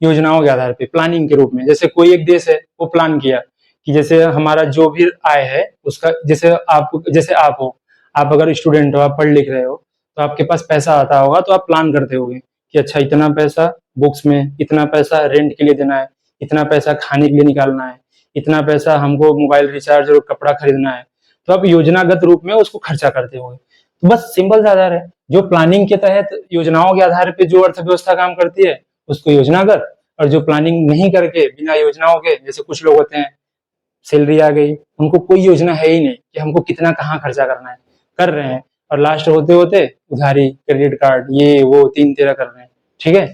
योजनाओं के आधार पे प्लानिंग के रूप में, जैसे कोई एक देश है वो प्लान किया कि जैसे हमारा जो भी आय है उसका, जैसे आप हो, आप अगर स्टूडेंट हो, आप पढ़ लिख रहे हो, तो आपके पास पैसा आता होगा तो आप प्लान करते होगे कि अच्छा इतना पैसा बुक्स में, इतना पैसा रेंट के लिए देना है, इतना पैसा खाने के लिए निकालना है, इतना पैसा हमको मोबाइल रिचार्ज और कपड़ा खरीदना है। तो आप योजनागत रूप में उसको खर्चा करते होगे। तो बस सिंपल सा आधार है, जो प्लानिंग के तहत योजनाओं के आधार पे जो अर्थव्यवस्था काम करती है उसको योजनागत, और जो प्लानिंग नहीं करके बिना योजनाओं के, जैसे कुछ लोग होते हैं सैलरी आ गई, उनको कोई योजना है ही नहीं कि हमको कितना कहाँ खर्चा करना है, कर रहे हैं और लास्ट होते होते उधारी, क्रेडिट कार्ड, ये वो तीन तेरह कर रहे हैं, ठीक है।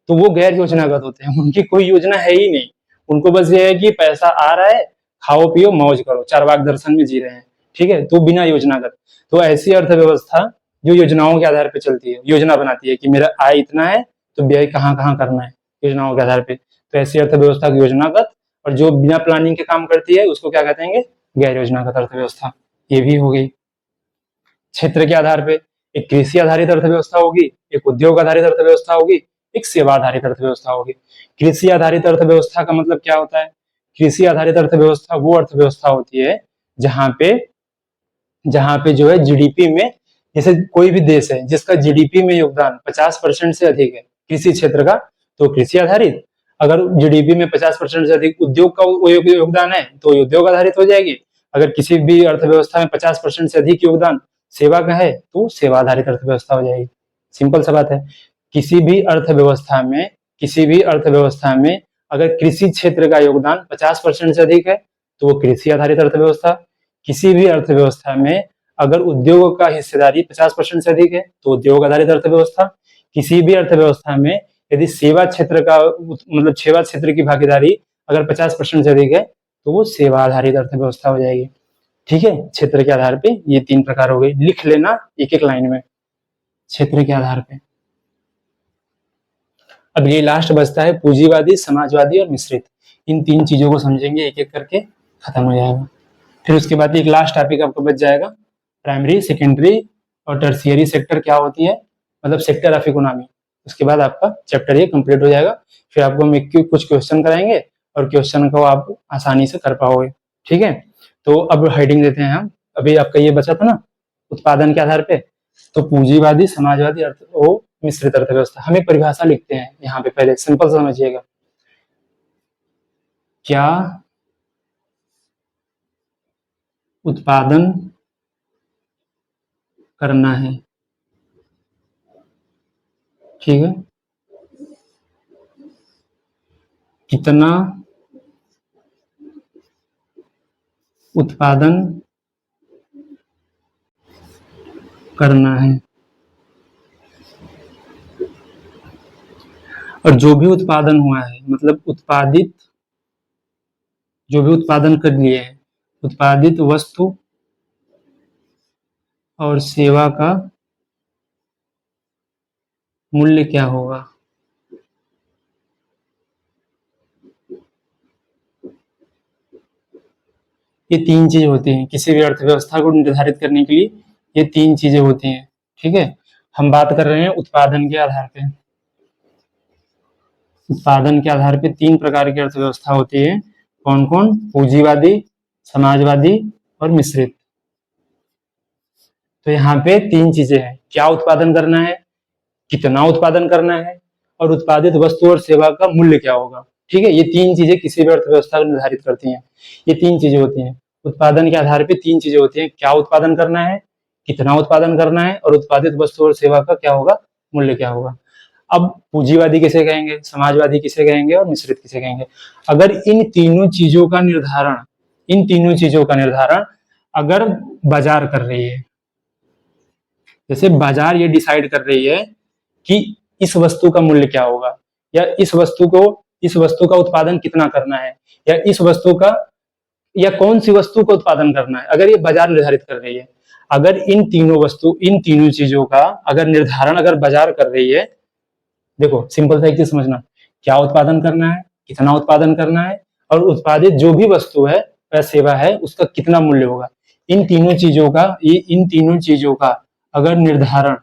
तो वो गैर योजनागत होते हैं, उनकी कोई योजना है ही नहीं। उनको बस ये है कि पैसा आ रहा है, खाओ पियो मौज करो, चारवाक दर्शन में जी रहे हैं, ठीक है। तो बिना योजनागत। तो ऐसी अर्थव्यवस्था जो योजनाओं के आधार पर चलती है, योजना बनाती है कि मेरा आय इतना है तो व्यय कहाँ कहाँ करना है, योजनाओं के आधार पे। तो ऐसी अर्थव्यवस्था की योजनागत, और जो बिना प्लानिंग के काम करती है उसको क्या कहते हैं, गैर योजनागत अर्थव्यवस्था। ये भी हो गई। क्षेत्र के आधार पे एक कृषि आधारित अर्थव्यवस्था होगी, एक उद्योग आधारित अर्थव्यवस्था होगी, एक सेवा आधारित अर्थव्यवस्था होगी। कृषि आधारित अर्थव्यवस्था का मतलब क्या होता है, कृषि आधारित अर्थव्यवस्था वो अर्थव्यवस्था होती है जहां पे जो है जीडीपी में, जैसे कोई भी देश है जिसका जीडीपी में योगदान 50% से अधिक है कृषि क्षेत्र का, तो कृषि आधारित। अगर जीडीपी में 50% से अधिक उद्योग का योगदान है तो उद्योग आधारित हो जाएगी। अगर किसी भी अर्थव्यवस्था में 50% से अधिक योगदान सेवा का है तो सेवा आधारित अर्थव्यवस्था हो जाएगी। सिंपल सा बात है। किसी भी अर्थव्यवस्था में अगर कृषि क्षेत्र का योगदान 50% से अधिक है तो वो कृषि आधारित अर्थव्यवस्था। किसी भी अर्थव्यवस्था में अगर उद्योग का हिस्सेदारी 50% से अधिक है तो उद्योग आधारित अर्थव्यवस्था। किसी भी अर्थव्यवस्था में यदि सेवा क्षेत्र का मतलब सेवा क्षेत्र की भागीदारी अगर 50% से अधिक है तो वो सेवा आधारित अर्थव्यवस्था हो जाएगी। ठीक है, क्षेत्र के आधार पे ये 3 प्रकार हो गए, लिख लेना एक एक लाइन में क्षेत्र के आधार पे। अब ये लास्ट बचता है पूंजीवादी, समाजवादी और मिश्रित। इन 3 चीजों को समझेंगे एक एक करके, खत्म हो जाएगा। फिर उसके बाद एक लास्ट टॉपिक आपको बच जाएगा, प्राइमरी, सेकेंडरी और टर्शियरी सेक्टर क्या होती है, मतलब सेक्टर ऑफ इकोनॉमी। उसके बाद आपका चैप्टर ये कंप्लीट हो जाएगा। फिर आपको हम कुछ क्वेश्चन कराएंगे और क्वेश्चन को आप आसानी से कर पाओगे। ठीक है, तो अब हेडिंग देते हैं हम। अभी आपका ये बचा था ना उत्पादन के आधार पे, तो पूंजीवादी, समाजवादी वो मिश्रित अर्थव्यवस्था। हम एक परिभाषा लिखते हैं यहाँ पे, पहले सिंपल समझिएगा। क्या उत्पादन करना है, ठीक है, कितना उत्पादन करना है, और जो भी उत्पादन हुआ है मतलब उत्पादित, जो भी उत्पादन कर लिए है, उत्पादित वस्तु और सेवा का मूल्य क्या होगा। ये 3 चीज होती हैं किसी भी अर्थव्यवस्था को निर्धारित करने के लिए, ये 3 चीजें होती हैं। ठीक है, हम बात कर रहे हैं उत्पादन के आधार पे। उत्पादन के आधार पे 3 प्रकार की अर्थव्यवस्था होती है। कौन कौन? पूंजीवादी, समाजवादी और मिश्रित। तो यहाँ पे 3 चीजें हैं, क्या उत्पादन करना है, कितना उत्पादन करना है, और उत्पादित वस्तु और सेवा का मूल्य क्या होगा। ठीक है, ये 3 चीजें किसी भी अर्थव्यवस्था को निर्धारित करती हैं। ये 3 चीजें होती हैं उत्पादन के आधार पे। 3 चीजें होती हैं, क्या उत्पादन करना है, कितना उत्पादन करना है, और उत्पादित वस्तु और सेवा का क्या होगा, मूल्य क्या होगा। अब पूंजीवादी किसे कहेंगे, समाजवादी किसे कहेंगे और मिश्रित किसे कहेंगे। अगर इन तीनों चीजों का निर्धारण अगर बाजार कर रही है, जैसे बाजार ये डिसाइड कर रही है कि इस वस्तु का मूल्य क्या होगा, या इस वस्तु का उत्पादन कितना करना है, या इस वस्तु का, या कौन सी वस्तु का उत्पादन करना है, अगर ये बाजार निर्धारित कर रही है, अगर इन तीनों चीजों का अगर निर्धारण अगर बाजार कर रही है, देखो सिंपल सा एक चीज समझना, क्या उत्पादन करना है, कितना उत्पादन करना है, और उत्पादित जो भी वस्तु है या सेवा है उसका कितना मूल्य होगा। इन तीनों चीजों का अगर निर्धारण,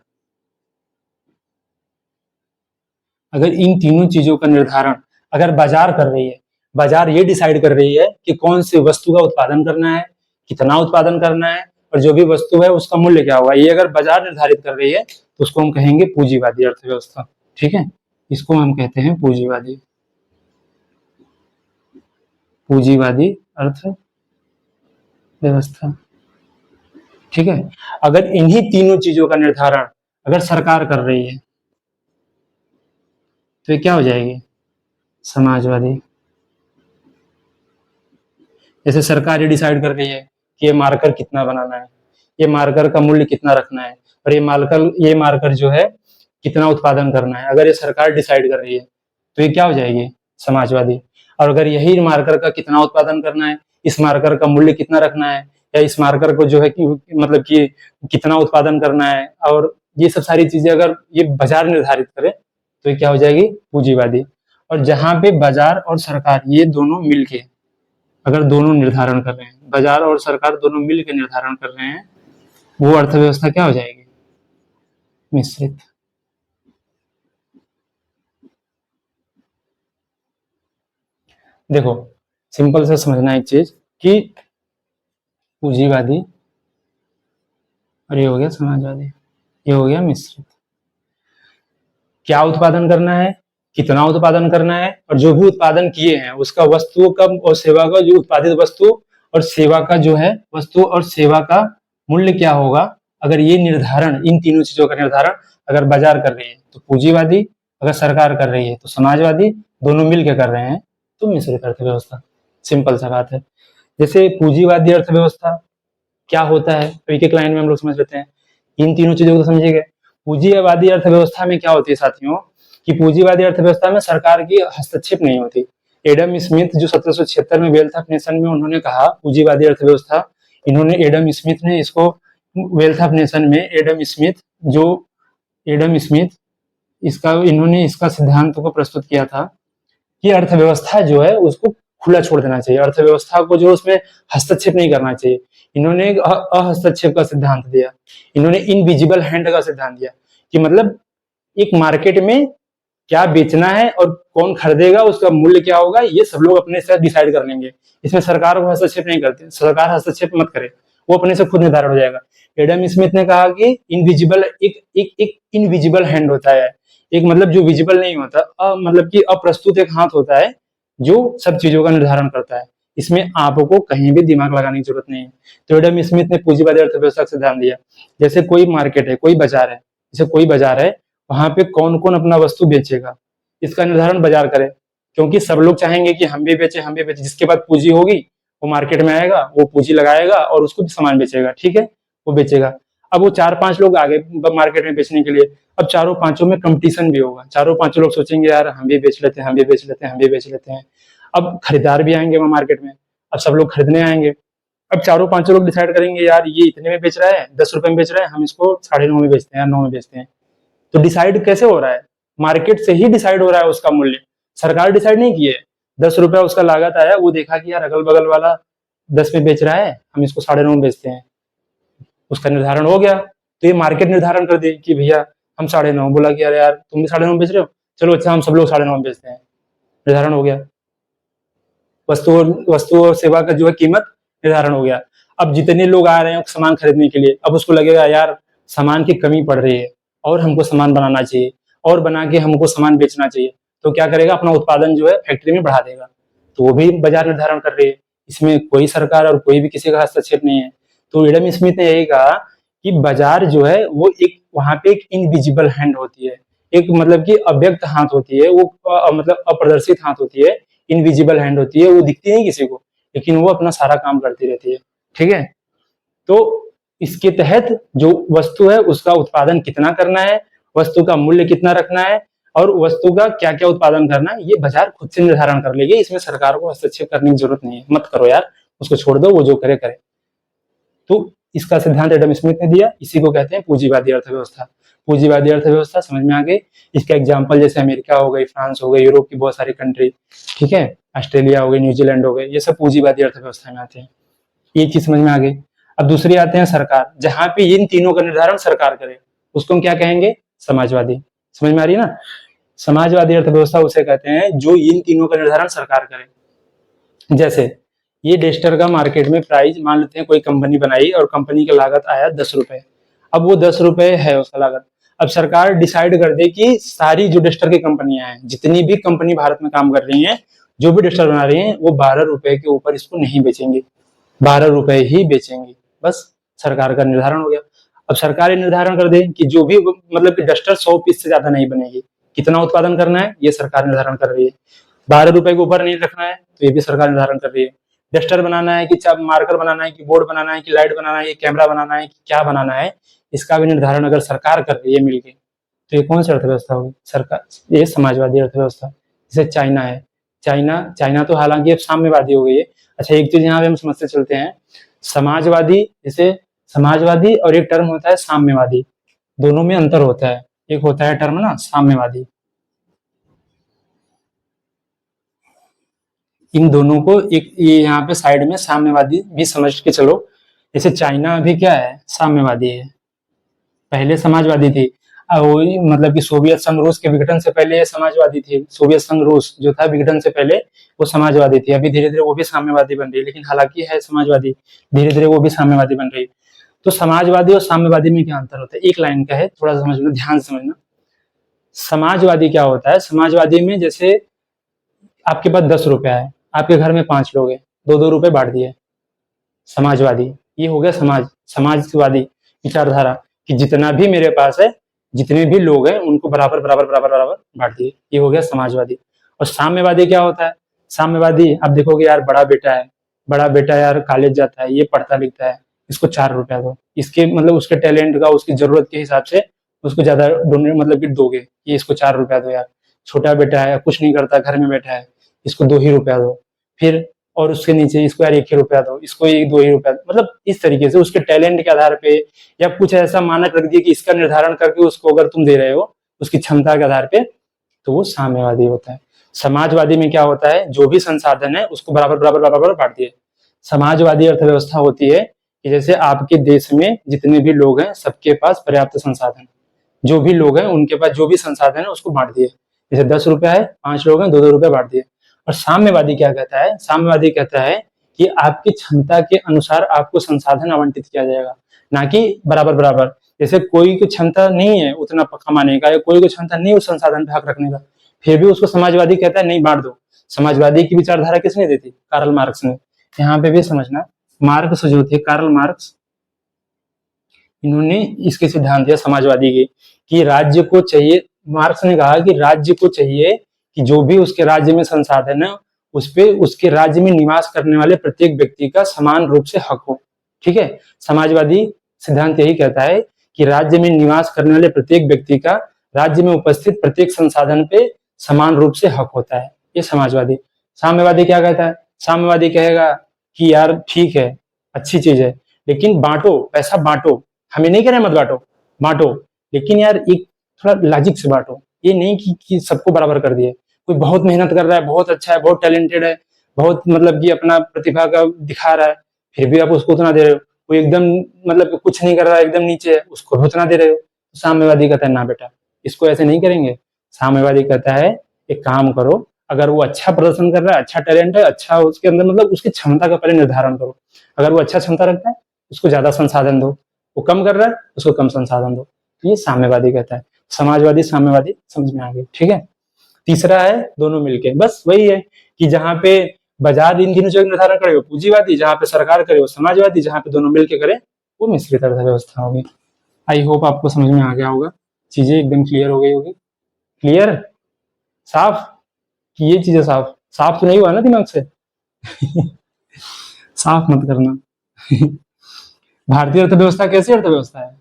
अगर इन तीनों चीजों का निर्धारण अगर बाजार कर रही है, बाजार ये डिसाइड कर रही है कि कौन सी वस्तु का उत्पादन करना है, कितना उत्पादन करना है, और जो भी वस्तु है उसका मूल्य क्या होगा, ये अगर बाजार निर्धारित कर रही है तो उसको हम कहेंगे पूंजीवादी अर्थव्यवस्था। ठीक है, इसको हम कहते हैं पूंजीवादी अर्थव्यवस्था। ठीक है, अगर इन्हीं तीनों चीजों का निर्धारण अगर सरकार कर रही है तो ये क्या हो जाएगी, समाजवादी। जैसे सरकार ये डिसाइड कर रही है कि ये मार्कर कितना बनाना है, ये मार्कर का मूल्य कितना रखना है, और ये मार्कर जो है कितना उत्पादन करना है, अगर ये सरकार डिसाइड कर रही है तो ये क्या हो जाएगी, समाजवादी। और अगर यही मार्कर का कितना उत्पादन करना है, इस मार्कर का मूल्य कितना रखना है, या इस मार्कर को जो है कि मतलब कि कितना उत्पादन करना है, और ये सब सारी चीजें अगर ये बाजार निर्धारित करे तो ये क्या हो जाएगी, पूंजीवादी। और जहां पे बाजार और सरकार ये दोनों मिलके अगर दोनों निर्धारण कर रहे हैं, बाजार और सरकार दोनों मिलकर निर्धारण कर रहे हैं, वो अर्थव्यवस्था क्या हो जाएगी, मिश्रित। देखो सिंपल से समझना एक चीज कि पूंजीवादी और ये हो गया समाजवादी, ये हो गया मिश्रित। क्या उत्पादन करना है, कितना उत्पादन करना है, और जो भी उत्पादन किए हैं उसका वस्तु का और सेवा का जो उत्पादित वस्तु और सेवा का जो है, वस्तु और सेवा का मूल्य क्या होगा, अगर ये निर्धारण, इन तीनों चीजों का निर्धारण अगर बाजार कर रही है तो पूंजीवादी, अगर सरकार कर रही है तो समाजवादी, दोनों मिलकर कर रहे हैं तो मिश्रित अर्थव्यवस्था। सिंपल सा बात है। जैसे पूंजीवादी अर्थव्यवस्था क्या होता है, तो एक एक लाइन में हम लोग समझ लेते हैं। इन तीनों चीजों को समझिएगा। पूंजीवादी अर्थव्यवस्था में क्या होती है साथियों, कि पूंजीवादी अर्थव्यवस्था में सरकार की हस्तक्षेप नहीं होती। एडम स्मिथ जो 1776 में वेल्थ ऑफ नेशन में उन्होंने कहा पूंजीवादी अर्थव्यवस्था, इन्होंने एडम स्मिथ ने इसको वेल्थ ऑफ नेशन में, एडम स्मिथ इसका, इन्होंने इसका सिद्धांत को प्रस्तुत किया था कि अर्थव्यवस्था जो है उसको खुला छोड़ देना चाहिए, अर्थव्यवस्था को जो उसमें हस्तक्षेप नहीं करना चाहिए। इन्होंने एक अहस्तक्षेप का सिद्धांत दिया, इन्होंने इनविजिबल हैंड का सिद्धांत दिया कि मतलब एक मार्केट में क्या बेचना है और कौन खरीदेगा, उसका मूल्य क्या होगा, ये सब लोग अपने से डिसाइड कर लेंगे। इसमें सरकार को हस्तक्षेप नहीं करते, सरकार हस्तक्षेप मत करे, वो अपने से खुद निर्धारण हो जाएगा। एडम स्मिथ ने कहा कि इनविजिबल, एक इनविजिबल हैंड होता है, एक मतलब जो विजिबल नहीं होता, मतलब कि अप्रस्तुत एक हाथ होता है जो सब चीजों का निर्धारण करता है। इसमें आपको कहीं भी दिमाग लगाने की जरूरत नहीं है। तो एडम स्मिथ ने पूंजीवादी अर्थव्यवस्था का सिद्धांत दिया। जैसे कोई मार्केट है, कोई बाजार है, जैसे कोई बाजार है, वहां पे कौन कौन अपना वस्तु बेचेगा, इसका निर्धारण बाजार करे। क्योंकि सब लोग चाहेंगे कि हम भी बेचे, हम भी बेचे। जिसके पास पूंजी होगी वो मार्केट में आएगा, वो पूंजी लगाएगा और उसको सामान बेचेगा, ठीक है, वो बेचेगा। अब वो 4-5 लोग आ गए मार्केट में बेचने के लिए, अब चारों पांचों में कंपटीशन भी होगा, चारों पांचों लोग सोचेंगे यार हम भी बेच लेते हैं, हम भी बेच लेते हैं, हम भी बेच लेते हैं। अब खरीदार भी आएंगे वहां मार्केट में, अब सब लोग खरीदने आएंगे। अब चारों पांचों लोग डिसाइड करेंगे यार ये इतने में बेच रहा है, 10 रुपए में बेच रहा है, हम इसको 9.5 में बेचते हैं या 9 में बेचते हैं। तो डिसाइड कैसे हो रहा है, मार्केट से ही डिसाइड हो रहा है उसका मूल्य, सरकार डिसाइड नहीं की है। 10 रुपया उसका लागत आया, वो देखा कि यार अगल बगल वाला 10 में बेच रहा है, हम इसको 9.5 में बेचते हैं, उसका निर्धारण हो गया। तो ये मार्केट निर्धारण कर दे कि भैया हम 9.5, बोला कि यार यार तुम भी 9.5 बेच रहे हो, चलो अच्छा हम सब लोग 9.5 में बेचते हैं, निर्धारण हो गया। वस्तु और सेवा का जो है कीमत निर्धारण हो गया। अब जितने लोग आ रहे हैं सामान खरीदने के लिए, अब उसको लगेगा यार सामान की कमी पड़ रही है और हमको सामान बनाना चाहिए और बना के हमको सामान बेचना चाहिए, तो क्या करेगा, अपना उत्पादन जो है फैक्ट्री में बढ़ा देगा। तो वो भी बाजार निर्धारण कर रही है, इसमें कोई सरकार और कोई भी किसी का हस्तक्षेप नहीं है। तो एडम स्मिथ ने यही कहा कि बाजार जो है वो एक, वहां पे एक इनविजिबल हैंड होती है, एक मतलब कि अव्यक्त हाथ होती है, वो मतलब अप्रदर्शित हाथ होती है, इनविजिबल हैंड होती है, वो दिखती नहीं किसी को, लेकिन वो अपना सारा काम करती रहती है, ठीक है। तो इसके तहत जो वस्तु है उसका उत्पादन कितना करना है, वस्तु का मूल्य कितना रखना है और वस्तु का क्या क्या उत्पादन करना है, ये बाजार खुद से निर्धारण कर लेगी। इसमें सरकार को हस्तक्षेप करने की जरूरत नहीं है, मत करो यार, उसको छोड़ दो, वो जो करे करे। तो इसका सिद्धांत एडम स्मिथ ने दिया, इसी को कहते हैं पूंजीवादी अर्थव्यवस्था। पूंजीवादी अर्थव्यवस्था समझ में आ गई। इसका एग्जाम्पल जैसे अमेरिका हो गई, फ्रांस हो गई, यूरोप की बहुत सारी कंट्री, ठीक है, ऑस्ट्रेलिया हो गई, न्यूजीलैंड हो गई, ये सब पूंजीवादी अर्थव्यवस्था में आते हैं। ये चीज समझ में आ गई। अब दूसरी आते हैं सरकार, जहां पे इन तीनों का निर्धारण सरकार करे, उसको हम क्या कहेंगे, समाजवादी। समझ में आ रही है ना, समाजवादी अर्थव्यवस्था उसे कहते हैं जो इन तीनों का निर्धारण सरकार करे। जैसे ये डेस्टर का मार्केट में प्राइस मान लेते हैं, कोई कंपनी बनाई और कंपनी की लागत आया 10 रुपए, अब वो 10 रुपए है उसका लागत। अब सरकार डिसाइड कर दे कि सारी जो डेस्टर की कंपनियां हैं, जितनी भी कंपनी भारत में काम कर रही हैं, जो भी डेस्टर बना रही हैं, वो 12 रुपए के ऊपर इसको नहीं बेचेंगे, 12 रुपए ही बेचेंगे, बस सरकार का निर्धारण हो गया। अब सरकार ये निर्धारण कर दे कि जो भी मतलब कि डस्टर 100 पीस से ज्यादा नहीं बनेगी, कितना उत्पादन करना है ये सरकार निर्धारण कर रही है। 12 रुपए के ऊपर नहीं रखना है तो ये भी सरकार निर्धारण कर रही है। डस्टर बनाना है कि मार्कर बनाना है कि बोर्ड बनाना है कि लाइट बनाना है कि कैमरा बनाना है कि क्या बनाना है, इसका भी निर्धारण अगर सरकार कर रही है मिलके, तो ये कौन सी अर्थव्यवस्था होगी, सरकार, ये समाजवादी अर्थव्यवस्था। जैसे चाइना है, चाइना तो हालांकि अब साम्यवादी हो गई है। अच्छा एक चीज यहाँ पे हम समझते चलते हैं, समाजवादी, जैसे समाजवादी और एक टर्म होता है साम्यवादी, दोनों में अंतर होता है। एक होता है टर्म ना साम्यवादी, इन दोनों को एक ये यहाँ पे साइड में साम्यवादी भी समझ के चलो। जैसे चाइना अभी क्या है, साम्यवादी है, पहले समाजवादी थी। मतलब कि सोवियत संघ रूस के विघटन से पहले ये समाजवादी थी, सोवियत संघ रूस जो था विघटन से पहले वो समाजवादी थी, अभी धीरे धीरे वो भी साम्यवादी बन रही है, लेकिन हालांकि है समाजवादी, धीरे धीरे वो भी साम्यवादी बन रही है। तो समाजवादी और साम्यवादी में क्या अंतर होता है, एक लाइन का है, थोड़ा सा समझना, ध्यान से समझना। समाजवादी क्या होता है, समाजवादी में जैसे आपके पास 10 रुपया है, आपके घर में 5 लोग हैं, 2-2 रुपए बांट दिए, समाजवादी, ये हो गया समाजवादी विचारधारा, कि जितना भी मेरे पास है, जितने भी लोग हैं उनको बराबर बराबर बराबर बराबर बांट दिए, ये हो गया समाजवादी। और साम्यवादी क्या होता है? साम्यवादी आप देखोगे यार, बड़ा बेटा यार कॉलेज जाता है, ये पढ़ता लिखता है, इसको 4 रुपया दो, इसके मतलब उसके टैलेंट का, उसकी जरूरत के हिसाब से उसको ज्यादा डोनेट मतलब कि दोगे, ये इसको 4 रुपया दो यार। छोटा बेटा है, कुछ नहीं करता, घर में बैठा है, इसको 2 ही रुपया दो। फिर और उसके नीचे इसको यार 1 ही रुपया दो, इसको 1 2 ही रुपया दो। मतलब इस तरीके से उसके टैलेंट के आधार पे, या कुछ ऐसा मानक रख दिया कि इसका निर्धारण करके उसको अगर तुम दे रहे हो उसकी क्षमता के आधार पे, तो वो साम्यवादी होता है। समाजवादी में क्या होता है? जो भी संसाधन है उसको बराबर बराबर बराबर बांट दिए। समाजवादी अर्थव्यवस्था होती है कि जैसे आपके देश में जितने भी लोग हैं सबके पास पर्याप्त संसाधन, जो भी लोग हैं उनके पास जो भी संसाधन है उसको बांट दिए। जैसे 10 रुपया है, 5 लोग हैं, 2 2 रुपया बांट दिए। और साम्यवादी क्या कहता है? साम्यवादी कहता है कि आपकी क्षमता के अनुसार आपको संसाधन आवंटित किया जाएगा, ना कि बराबर बराबर। जैसे कोई की क्षमता नहीं है उतना कमाने का, या कोई को क्षमता नहीं है उस संसाधन पे हक रखने का, फिर भी उसको समाजवादी कहता है नहीं, बांट दो। समाजवादी की विचारधारा किसने दी थी? कार्ल मार्क्स ने। यहाँ पे भी समझना, मार्क्स जो थे, कार्ल मार्क्स, इन्होंने इसके सिद्धांत दिया समाजवादी के, कि राज्य को चाहिए, मार्क्स ने कहा कि राज्य को चाहिए कि जो भी उसके राज्य में संसाधन है उस पे उसके राज्य में निवास करने वाले प्रत्येक व्यक्ति का समान रूप से हक हो। ठीक है, समाजवादी सिद्धांत यही कहता है कि राज्य में निवास करने वाले प्रत्येक व्यक्ति का राज्य में उपस्थित प्रत्येक संसाधन पे समान रूप से हक होता है, ये समाजवादी। साम्यवादी क्या कहता है? साम्यवादी कहेगा कि यार ठीक है, अच्छी चीज है, लेकिन बांटो, पैसा बांटो, हमें नहीं कह रहे मत बांटो, बांटो, लेकिन यार एक थोड़ा लॉजिक से बांटो। ये नहीं कि सबको बराबर कर दिए। कोई बहुत मेहनत कर रहा है, बहुत अच्छा है, बहुत टैलेंटेड है, बहुत मतलब कि अपना प्रतिभा का दिखा रहा है, फिर भी आप उसको उतना दे रहे हो। कोई एकदम मतलब कि कुछ नहीं कर रहा है, एकदम नीचे है, उसको भी उतना दे रहे हो। तो साम्यवादी कहता है ना बेटा, इसको ऐसे नहीं करेंगे। साम्यवादी कहता है एक काम करो, अगर वो अच्छा प्रदर्शन कर रहा है, अच्छा टैलेंट है, अच्छा उसके अंदर मतलब उसकी क्षमता का पहले निर्धारण करो। अगर वो अच्छा क्षमता रखता है उसको ज्यादा संसाधन दो, वो कम कर रहा है उसको कम संसाधन दो। तो ये साम्यवादी कहता है। समाजवादी साम्यवादी समझ में आ गई, ठीक है। तीसरा है दोनों मिलके, बस वही है कि जहां पे बाजार इन तीनों जगह निर्धारण करे वो पूंजीवादी, जहां पे सरकार करे वो समाजवादी, जहां पे दोनों मिलके करे वो मिश्रित अर्थव्यवस्था होगी। आई होप आपको समझ में आ गया होगा, चीजें एकदम क्लियर हो गई होगी। क्लियर, साफ, कि ये चीजें साफ साफ तो नहीं हुआ ना दिमाग से? साफ मत करना। भारतीय अर्थव्यवस्था कैसी अर्थव्यवस्था है?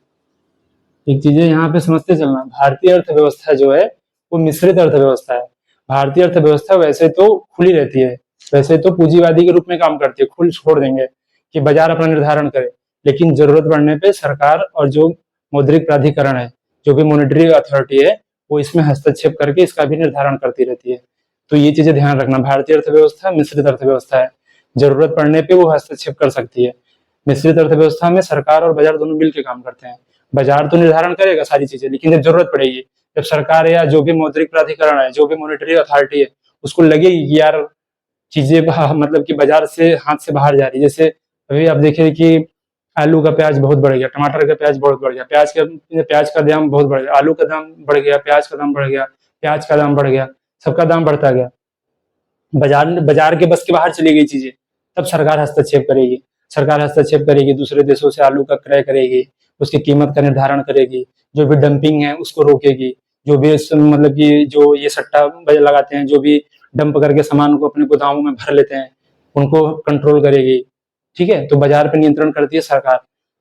एक चीजें यहाँ पे समझते चलना, भारतीय अर्थव्यवस्था जो है वो मिश्रित अर्थव्यवस्था है। भारतीय अर्थव्यवस्था वैसे तो खुली रहती है, वैसे तो पूंजीवादी के रूप में काम करती है, खुल छोड़ देंगे कि बाजार अपना निर्धारण करे, लेकिन जरूरत पड़ने पे सरकार और जो मौद्रिक प्राधिकरण है, जो भी मॉनेटरी अथॉरिटी है, वो इसमें हस्तक्षेप करके इसका भी निर्धारण करती रहती है। तो ये चीजें ध्यान रखना, भारतीय अर्थव्यवस्था मिश्रित अर्थव्यवस्था है, जरूरत पड़ने पे वो हस्तक्षेप कर सकती है। मिश्रित अर्थव्यवस्था में सरकार और बाजार दोनों मिलकर काम करते हैं। बाजार तो निर्धारण करेगा सारी चीजें, लेकिन जब जरूरत पड़ेगी, जब सरकार या जो भी मौद्रिक प्राधिकरण है, जो भी मॉनेटरी अथॉरिटी है, उसको लगेगी कि यार चीजें मतलब कि बाजार से हाथ से बाहर जा रही है। जैसे अभी आप देखिए कि आलू का प्याज बहुत बढ़ गया, टमाटर का प्याज बहुत बढ़ गया, प्याज का दाम बहुत बढ़ गया, आलू का दाम बढ़ गया, प्याज का दाम बढ़ गया, प्याज का दाम बढ़ गया, सबका दाम बढ़ता गया, बाजार बाजार के बस के बाहर चली गई चीजें, तब सरकार हस्तक्षेप करेगी। सरकार हस्तक्षेप करेगी, दूसरे देशों से आलू का क्रय करेगी, उसकी कीमत का निर्धारण करेगी, जो भी डंपिंग है उसको रोकेगी, जो भी मतलब कि जो ये सट्टा लगाते हैं, जो भी डंप करके सामान को अपने गोदामों में भर लेते हैं, उनको कंट्रोल करेगी। ठीक है, तो बाजार पर नियंत्रण करती है सरकार,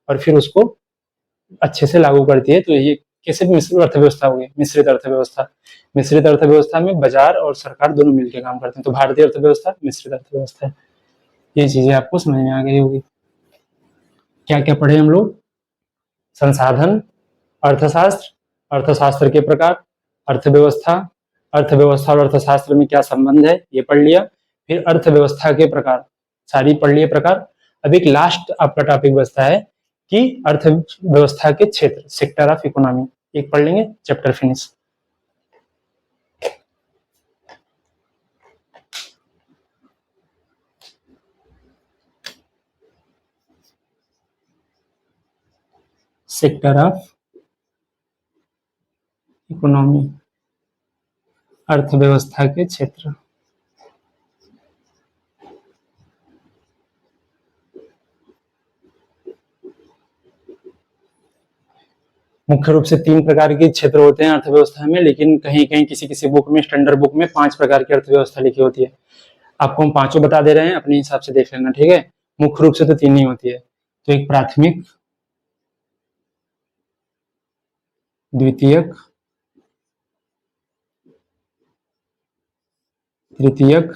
और फिर उसको अच्छे से लागू करती है। तो ये कैसे मिश्रित अर्थव्यवस्था होगी? मिश्रित अर्थव्यवस्था। मिश्रित अर्थव्यवस्था में बाजार और सरकार दोनों मिलकर काम करते हैं, तो भारतीय अर्थव्यवस्था मिश्रित अर्थव्यवस्था है। ये चीजें आपको समझ में आ गई होगी। क्या क्या पढ़े हम लोग? संसाधन, अर्थशास्त्र, अर्थशास्त्र के प्रकार, अर्थव्यवस्था, अर्थव्यवस्था और अर्थशास्त्र में क्या संबंध है ये पढ़ लिया। फिर अर्थव्यवस्था के प्रकार सारी पढ़ लिए प्रकार। अब एक लास्ट आपका टॉपिक बचता है कि अर्थव्यवस्था के क्षेत्र, सेक्टर ऑफ इकोनॉमी, एक पढ़ लेंगे, chapter finish. Sector of economy, अर्थव्यवस्था के क्षेत्र। मुख्य रूप से 3 प्रकार के क्षेत्र होते हैं अर्थव्यवस्था में, लेकिन कहीं कहीं किसी किसी बुक में, स्टैंडर्ड बुक में 5 प्रकार की अर्थव्यवस्था लिखी होती है। आपको हम पांचों बता दे रहे हैं, अपने हिसाब से देख लेना, ठीक है। मुख्य रूप से तो 3 ही होती है। तो एक प्राथमिक, द्वितीयक, तृतीयक,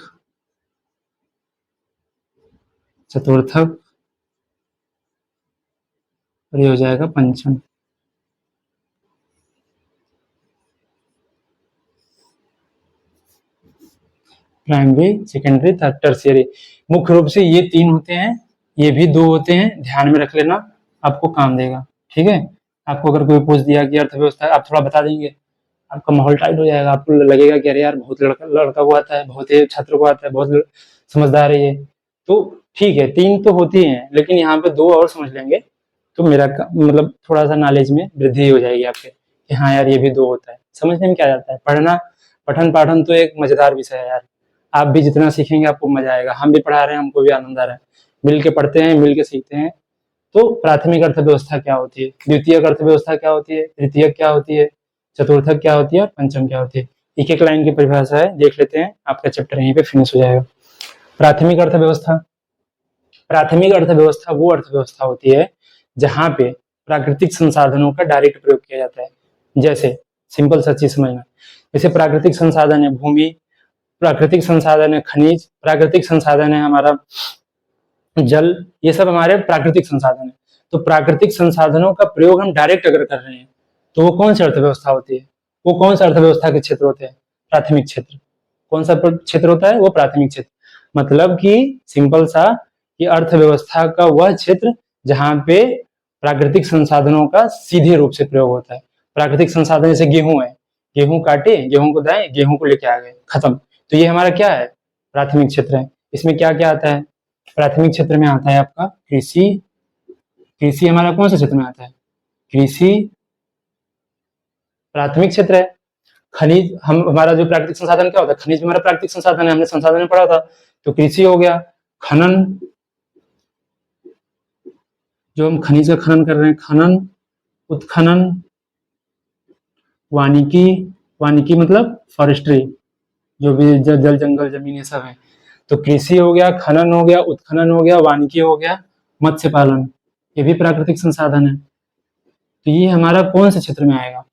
चतुर्थक और ये हो जाएगा पंचम। Primary, secondary, third, tertiary. मुख्य रूप से ये 3 होते हैं, ये भी 2 होते हैं, ध्यान में रख लेना, आपको काम देगा, ठीक है। आपको अगर कोई पूछ दिया कि अर्थव्यवस्था, आप थोड़ा बता देंगे, आपका माहौल टाइट हो जाएगा, आपको लगेगा कि अरे यार बहुत लड़का को आता है, बहुत ही छात्र को आता है, बहुत समझदार है ये। तो ठीक है, 3 तो होती हैं, लेकिन यहाँ पे 2 और समझ लेंगे तो मेरा मतलब थोड़ा सा नॉलेज में वृद्धि हो जाएगी आपके, कि हाँ यार ये भी 2 होता है। समझने में क्या जाता है, पढ़ना, पठन पाठन तो एक मजेदार विषय है यार। आप भी जितना सीखेंगे आपको मजा आएगा, हम भी पढ़ा रहे हैं, हमको भी आनंद आ रहा है, मिल के पढ़ते हैं, मिल के सीखते हैं। तो प्राथमिक अर्थव्यवस्था क्या होती है, द्वितीयक अर्थव्यवस्था क्या होती है, तृतीयक क्या होती है, चतुर्थक क्या होती है और पंचम क्या होती है। एक एक लाइन की परिभाषा है, देख लेते हैं, आपका चैप्टर यहीं पे फिनिश हो जाएगा। प्राथमिक अर्थव्यवस्था, प्राथमिक अर्थव्यवस्था वो अर्थव्यवस्था होती है जहां पे प्राकृतिक संसाधनों का डायरेक्ट प्रयोग किया जाता है। जैसे सिंपल सा चीज समझना, जैसे प्राकृतिक संसाधन है भूमि, प्राकृतिक संसाधन है खनिज, प्राकृतिक संसाधन है हमारा जल, ये सब हमारे प्राकृतिक संसाधन है। तो प्राकृतिक संसाधनों का प्रयोग हम डायरेक्ट अगर कर रहे हैं तो वो कौन सी अर्थव्यवस्था होती है, वो कौन सा अर्थव्यवस्था के क्षेत्र होते हैं, प्राथमिक क्षेत्र। कौन सा क्षेत्र होता है, वो प्राथमिक क्षेत्र। मतलब कि सिंपल सा, कि अर्थव्यवस्था का वह क्षेत्र जहां पे प्राकृतिक संसाधनों का सीधे रूप से प्रयोग होता है। प्राकृतिक संसाधन जैसे गेहूं है, गेहूं काटे, गेहूं को दाए, गेहूं को लेके आ गए, खत्म। तो ये हमारा क्या है, प्राथमिक क्षेत्र है। इसमें क्या क्या आता है, प्राथमिक क्षेत्र में आता है आपका कृषि, कृषि हमारा कौन से क्षेत्र में आता है, कृषि प्राथमिक क्षेत्र है। खनिज, हम हमारा जो प्राकृतिक संसाधन क्या होता है, खनिज हमारा प्राकृतिक संसाधन है, हमने संसाधन में पढ़ा था, तो कृषि हो गया। खनन, जो हम खनिज का खनन कर रहे हैं, खनन, उत्खनन, वानिकी, वानिकी मतलब फॉरेस्ट्री, जो भी जल जंगल जमीन ये सब है। तो कृषि हो गया, खनन हो गया, उत्खनन हो गया, वानिकी हो गया, मत्स्य पालन, ये भी प्राकृतिक संसाधन है। तो ये हमारा कौन से क्षेत्र में आएगा,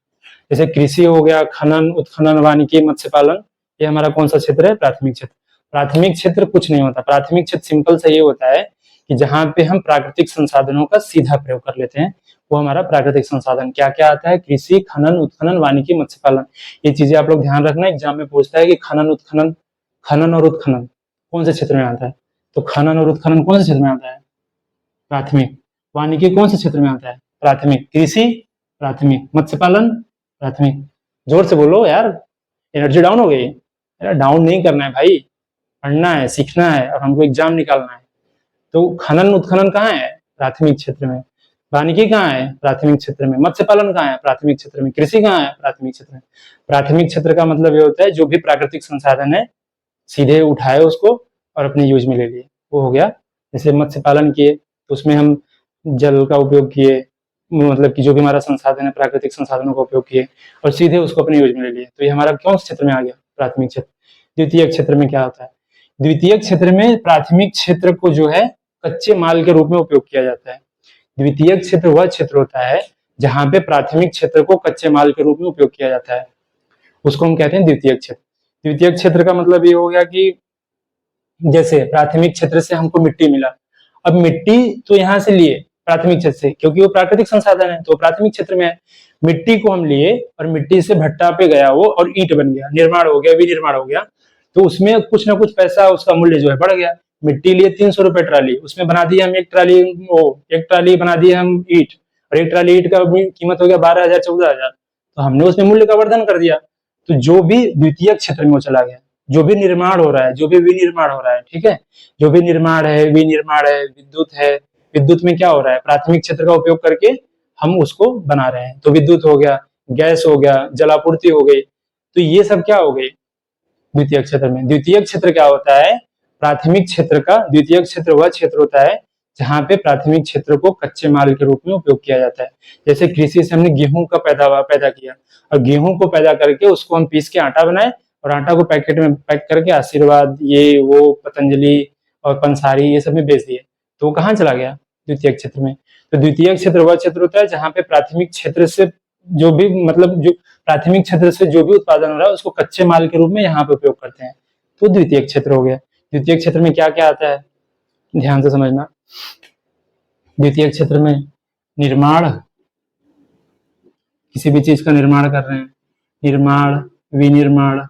जैसे कृषि हो गया, खनन, उत्खनन, वानिकी, मत्स्य पालन, ये हमारा कौन सा क्षेत्र है, प्राथमिक क्षेत्र। प्राथमिक क्षेत्र कुछ नहीं होता, प्राथमिक क्षेत्र सिंपल से ये होता है कि जहां पे हम प्राकृतिक संसाधनों का सीधा प्रयोग कर लेते हैं, वो हमारा प्राकृतिक संसाधन क्या क्या आता है, कृषि, खनन, उत्खनन, वानिकी, मत्स्य पालन। ये चीजें आप लोग ध्यान रखना, एग्जाम में पूछता है कि खनन, उत्खनन, खनन और उत्खनन कौन से क्षेत्र में आता है। तो खनन और उत्खनन कौन से क्षेत्र में आता है, प्राथमिक। वानिकी कौन से क्षेत्र में आता है, प्राथमिक। कृषि प्राथमिक, मत्स्य पालन प्राथमिक। जोर से बोलो यार, एनर्जी डाउन हो गई। यार डाउन नहीं करना है भाई, पढ़ना है, सीखना है और हमको एग्जाम निकालना है। तो खनन उत्खनन कहाँ है, प्राथमिक क्षेत्र में। वानिकी कहाँ है, प्राथमिक क्षेत्र में। मत्स्य पालन कहाँ है, प्राथमिक क्षेत्र में। कृषि कहाँ है, प्राथमिक क्षेत्र में। प्राथमिक क्षेत्र का मतलब ये होता है जो भी प्राकृतिक संसाधन है सीधे उठाए उसको और अपने यूज में ले लिए, वो हो गया। जैसे मत्स्य पालन किए तो उसमें हम जल का उपयोग किए, मतलब कि जो भी हमारा संसाधन है प्राकृतिक संसाधनों का उपयोग किए और सीधे उसको अपने यूज में ले लिए, तो ये हमारा कौन से क्षेत्र में आ गया, प्राथमिक क्षेत्र। द्वितीय क्षेत्र में क्या होता है, द्वितीय क्षेत्र में प्राथमिक क्षेत्र को जो है कच्चे माल के रूप में उपयोग किया जाता है। द्वितीय क्षेत्र वह क्षेत्र होता है जहां पे प्राथमिक क्षेत्र को कच्चे माल के रूप में उपयोग किया जाता है, उसको हम कहते हैं द्वितीय क्षेत्र। द्वितीय क्षेत्र का मतलब ये हो गया कि जैसे प्राथमिक क्षेत्र से हमको मिट्टी मिला, अब मिट्टी तो यहाँ से लिए प्राथमिक क्षेत्र से, क्योंकि वो प्राकृतिक संसाधन है तो प्राथमिक क्षेत्र में है। मिट्टी को हम लिए और मिट्टी से भट्टा पे गया वो और ईंट बन गया, निर्माण हो गया, विनिर्माण हो गया, तो उसमें कुछ ना कुछ पैसा, उसका मूल्य जो है बढ़ गया। मिट्टी लिए 300 रुपए ट्राली, उसमें बना दिया हम एक ट्राली, वो एक ट्राली बना दी हम ईंट, और एक ट्राली ईंट का कीमत हो गया 12,000 14,000, तो हमने उसमें मूल्य का वर्धन कर दिया। तो जो भी द्वितीय क्षेत्र में वो चला गया, जो भी निर्माण हो रहा है, जो भी विनिर्माण हो रहा है, ठीक है, जो भी निर्माण है, विनिर्माण है, विद्युत है, विद्युत में क्या हो रहा है, प्राथमिक क्षेत्र का उपयोग करके हम उसको बना रहे हैं, तो विद्युत हो गया, गैस हो गया, जलापूर्ति हो गई, तो ये सब क्या हो गई द्वितीय क्षेत्र में। द्वितीय क्षेत्र क्या होता है, प्राथमिक क्षेत्र का, द्वितीय क्षेत्र वह क्षेत्र होता है जहाँ पे प्राथमिक क्षेत्र को कच्चे माल के रूप में उपयोग किया जाता है। जैसे कृषि से हमने गेहूं का पैदावार पैदा किया और गेहूं को पैदा करके उसको हम पीस के आटा बनाए और आटा को पैकेट में पैक करके आशीर्वाद ये वो पतंजलि और पंसारी ये सब में बेच दिए, तो वो कहाँ चला गया? द्वितीयक क्षेत्र में। तो द्वितीयक क्षेत्र वह क्षेत्र होता है जहाँ पे प्राथमिक क्षेत्र से जो भी मतलब जो प्राथमिक क्षेत्र से जो भी उत्पादन हो रहा है उसको कच्चे माल के रूप में यहाँ पे उपयोग करते हैं, तो द्वितीयक क्षेत्र हो गया। द्वितीयक क्षेत्र में क्या क्या आता है, ध्यान से समझना। द्वितीयक क्षेत्र में निर्माण, किसी भी चीज का निर्माण कर रहे हैं, निर्माण, विनिर्माण,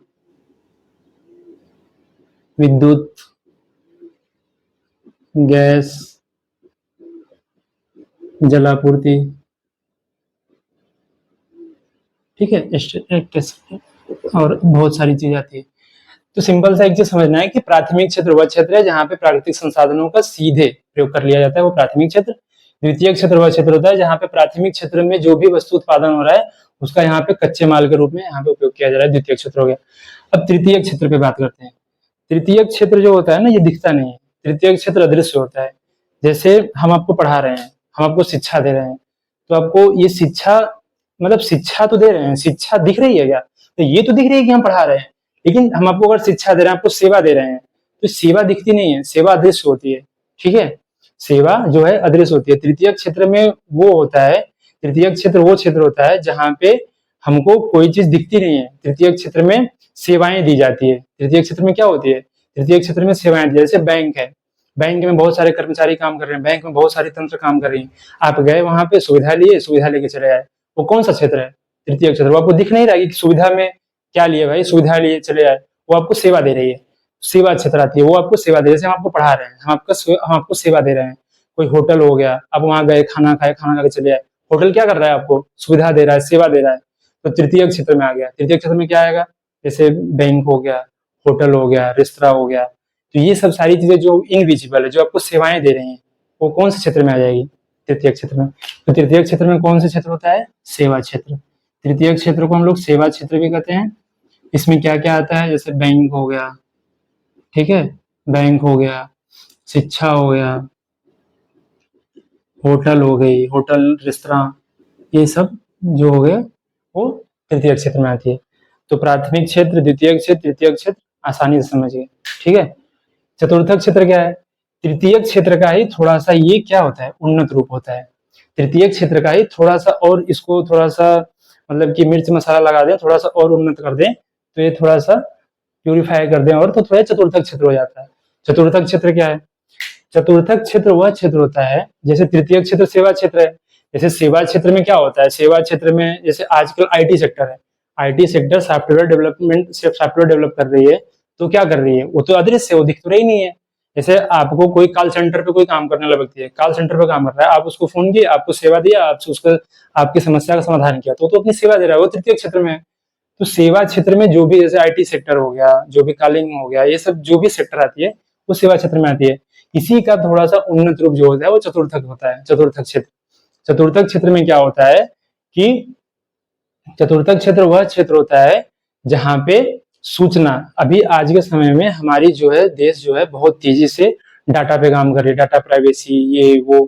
विद्युत, गैस, जलापूर्ति, ठीक है, और बहुत सारी चीज आती है। तो सिंपल सा एक चीज समझना है कि प्राथमिक क्षेत्र वह क्षेत्र है जहाँ पे प्राकृतिक संसाधनों का सीधे प्रयोग कर लिया जाता है, वो प्राथमिक क्षेत्र। द्वितीयक क्षेत्र वह क्षेत्र होता है जहाँ पे प्राथमिक क्षेत्र में जो भी वस्तु उत्पादन हो रहा है उसका यहाँ पे कच्चे माल के रूप में यहाँ पे उपयोग किया जा रहा है, द्वितीयक क्षेत्र हो गया। अब तृतीयक क्षेत्र पे बात करते हैं। तृतीयक क्षेत्र जो होता है ना, ये दिखता नहीं है, तृतीयक क्षेत्र अदृश्य होता है। जैसे हम आपको पढ़ा रहे हैं, हम आपको शिक्षा दे रहे हैं, तो आपको ये शिक्षा मतलब शिक्षा तो दे रहे हैं, शिक्षा दिख रही है क्या? तो ये तो दिख रही है कि हम पढ़ा रहे हैं, लेकिन हम आपको अगर शिक्षा दे रहे हैं, आपको सेवा दे रहे हैं, तो सेवा दिखती नहीं है, सेवा अदृश्य होती है, ठीक है। सेवा जो है अदृश्य होती है। तृतीयक क्षेत्र में वो होता है, तृतीयक क्षेत्र वो क्षेत्र होता है जहाँ पे हमको कोई चीज दिखती नहीं है, तृतीयक क्षेत्र में सेवाएं दी जाती है। तृतीयक क्षेत्र में क्या होती है? तृतीयक क्षेत्र में सेवाएं दी, जैसे बैंक है, बैंक में बहुत सारे कर्मचारी काम कर रहे हैं, बैंक में बहुत सारे तंत्र काम कर रही हैं, आप गए वहां पे सुविधा लिए, सुविधा लेके चले आए, वो कौन सा क्षेत्र है? तृतीयक क्षेत्र। वो आपको दिख नहीं रहा कि सुविधा में क्या लिए भाई, सुविधा लिए चले आए, वो आपको सेवा दे रही है, सेवा क्षेत्र आती है, वो आपको सेवा दे, जैसे हम आपको पढ़ा रहे हैं, हम आपको सेवा दे रहे हैं। कोई होटल हो गया, आप वहां गए, खाना खाए, खाना खा के चले आए, होटल क्या कर रहा है? आपको सुविधा दे रहा है, सेवा दे रहा है, तो तृतीयक क्षेत्र में आ गया। तृतीयक क्षेत्र में क्या आएगा? जैसे बैंक हो गया, होटल हो गया, रेस्तरा हो गया, तो ये सब सारी चीजें जो इनविजिबल है, जो आपको सेवाएं दे रही हैं, वो कौन से क्षेत्र में आ जाएगी? तृतीयक क्षेत्र में। तो तृतीयक क्षेत्र में कौन से क्षेत्र होता है? सेवा क्षेत्र। तृतीयक क्षेत्र को हम लोग सेवा क्षेत्र भी कहते हैं। इसमें क्या क्या आता है? जैसे बैंक हो गया, ठीक है, बैंक हो गया, शिक्षा हो गया, होटल हो गई, होटल, रेस्तरां, ये सब जो हो गए वो तृतीय क्षेत्र में आती है। तो प्राथमिक क्षेत्र, द्वितीय क्षेत्र, तृतीय क्षेत्र आसानी से समझिए, ठीक है। चतुर्थ क्षेत्र क्या है? तृतीय क्षेत्र का ही थोड़ा सा ये क्या होता है? उन्नत रूप होता है। तृतीय क्षेत्र का ही थोड़ा सा और इसको थोड़ा सा मतलब कि मिर्च मसाला लगा दें, थोड़ा सा और उन्नत कर दें, तो ये थोड़ा सा प्यूरिफाई कर दें और तो थोड़ा चतुर्थ क्षेत्र हो जाता है। चतुर्थ क्षेत्र क्या है? चतुर्थ क्षेत्र वह क्षेत्र होता है, जैसे तृतीय क्षेत्र सेवा क्षेत्र है, जैसे सेवा क्षेत्र में क्या होता है? सेवा क्षेत्र में जैसे आजकल आईटी सेक्टर है, आईटी सेक्टर सॉफ्टवेयर डेवलपमेंट से सॉफ्टवेयर डेवलप कर रही है, तो क्या कर रही है? वो तो अदृश्य है, वो दिख तो रही नहीं है। जैसे आपको कोई कॉल सेंटर पे कोई काम करने वाला व्यक्ति है, कॉल सेंटर पे काम कर रहा है, आप उसको फोन किए, आपको सेवा दिया, आपसे उसका आपकी समस्या का समाधान किया, तो अपनी सेवा दे रहा है, वो तृतीय क्षेत्र में है। तो सेवा क्षेत्र में जो भी जैसे आईटी सेक्टर हो गया, जो भी कॉलिंग हो गया, ये सब जो भी सेक्टर आती है वो सेवा क्षेत्र में आती है। इसी का थोड़ा सा उन्नत रूप जो होता है वो चतुर्थक होता है, चतुर्थक क्षेत्र। चतुर्थक क्षेत्र में क्या होता है कि चतुर्थक क्षेत्र वह क्षेत्र होता है जहां पे सूचना, अभी आज के समय में हमारी जो है देश जो है बहुत तेजी से डाटा पे काम कर रही है, डाटा प्राइवेसी ये वो,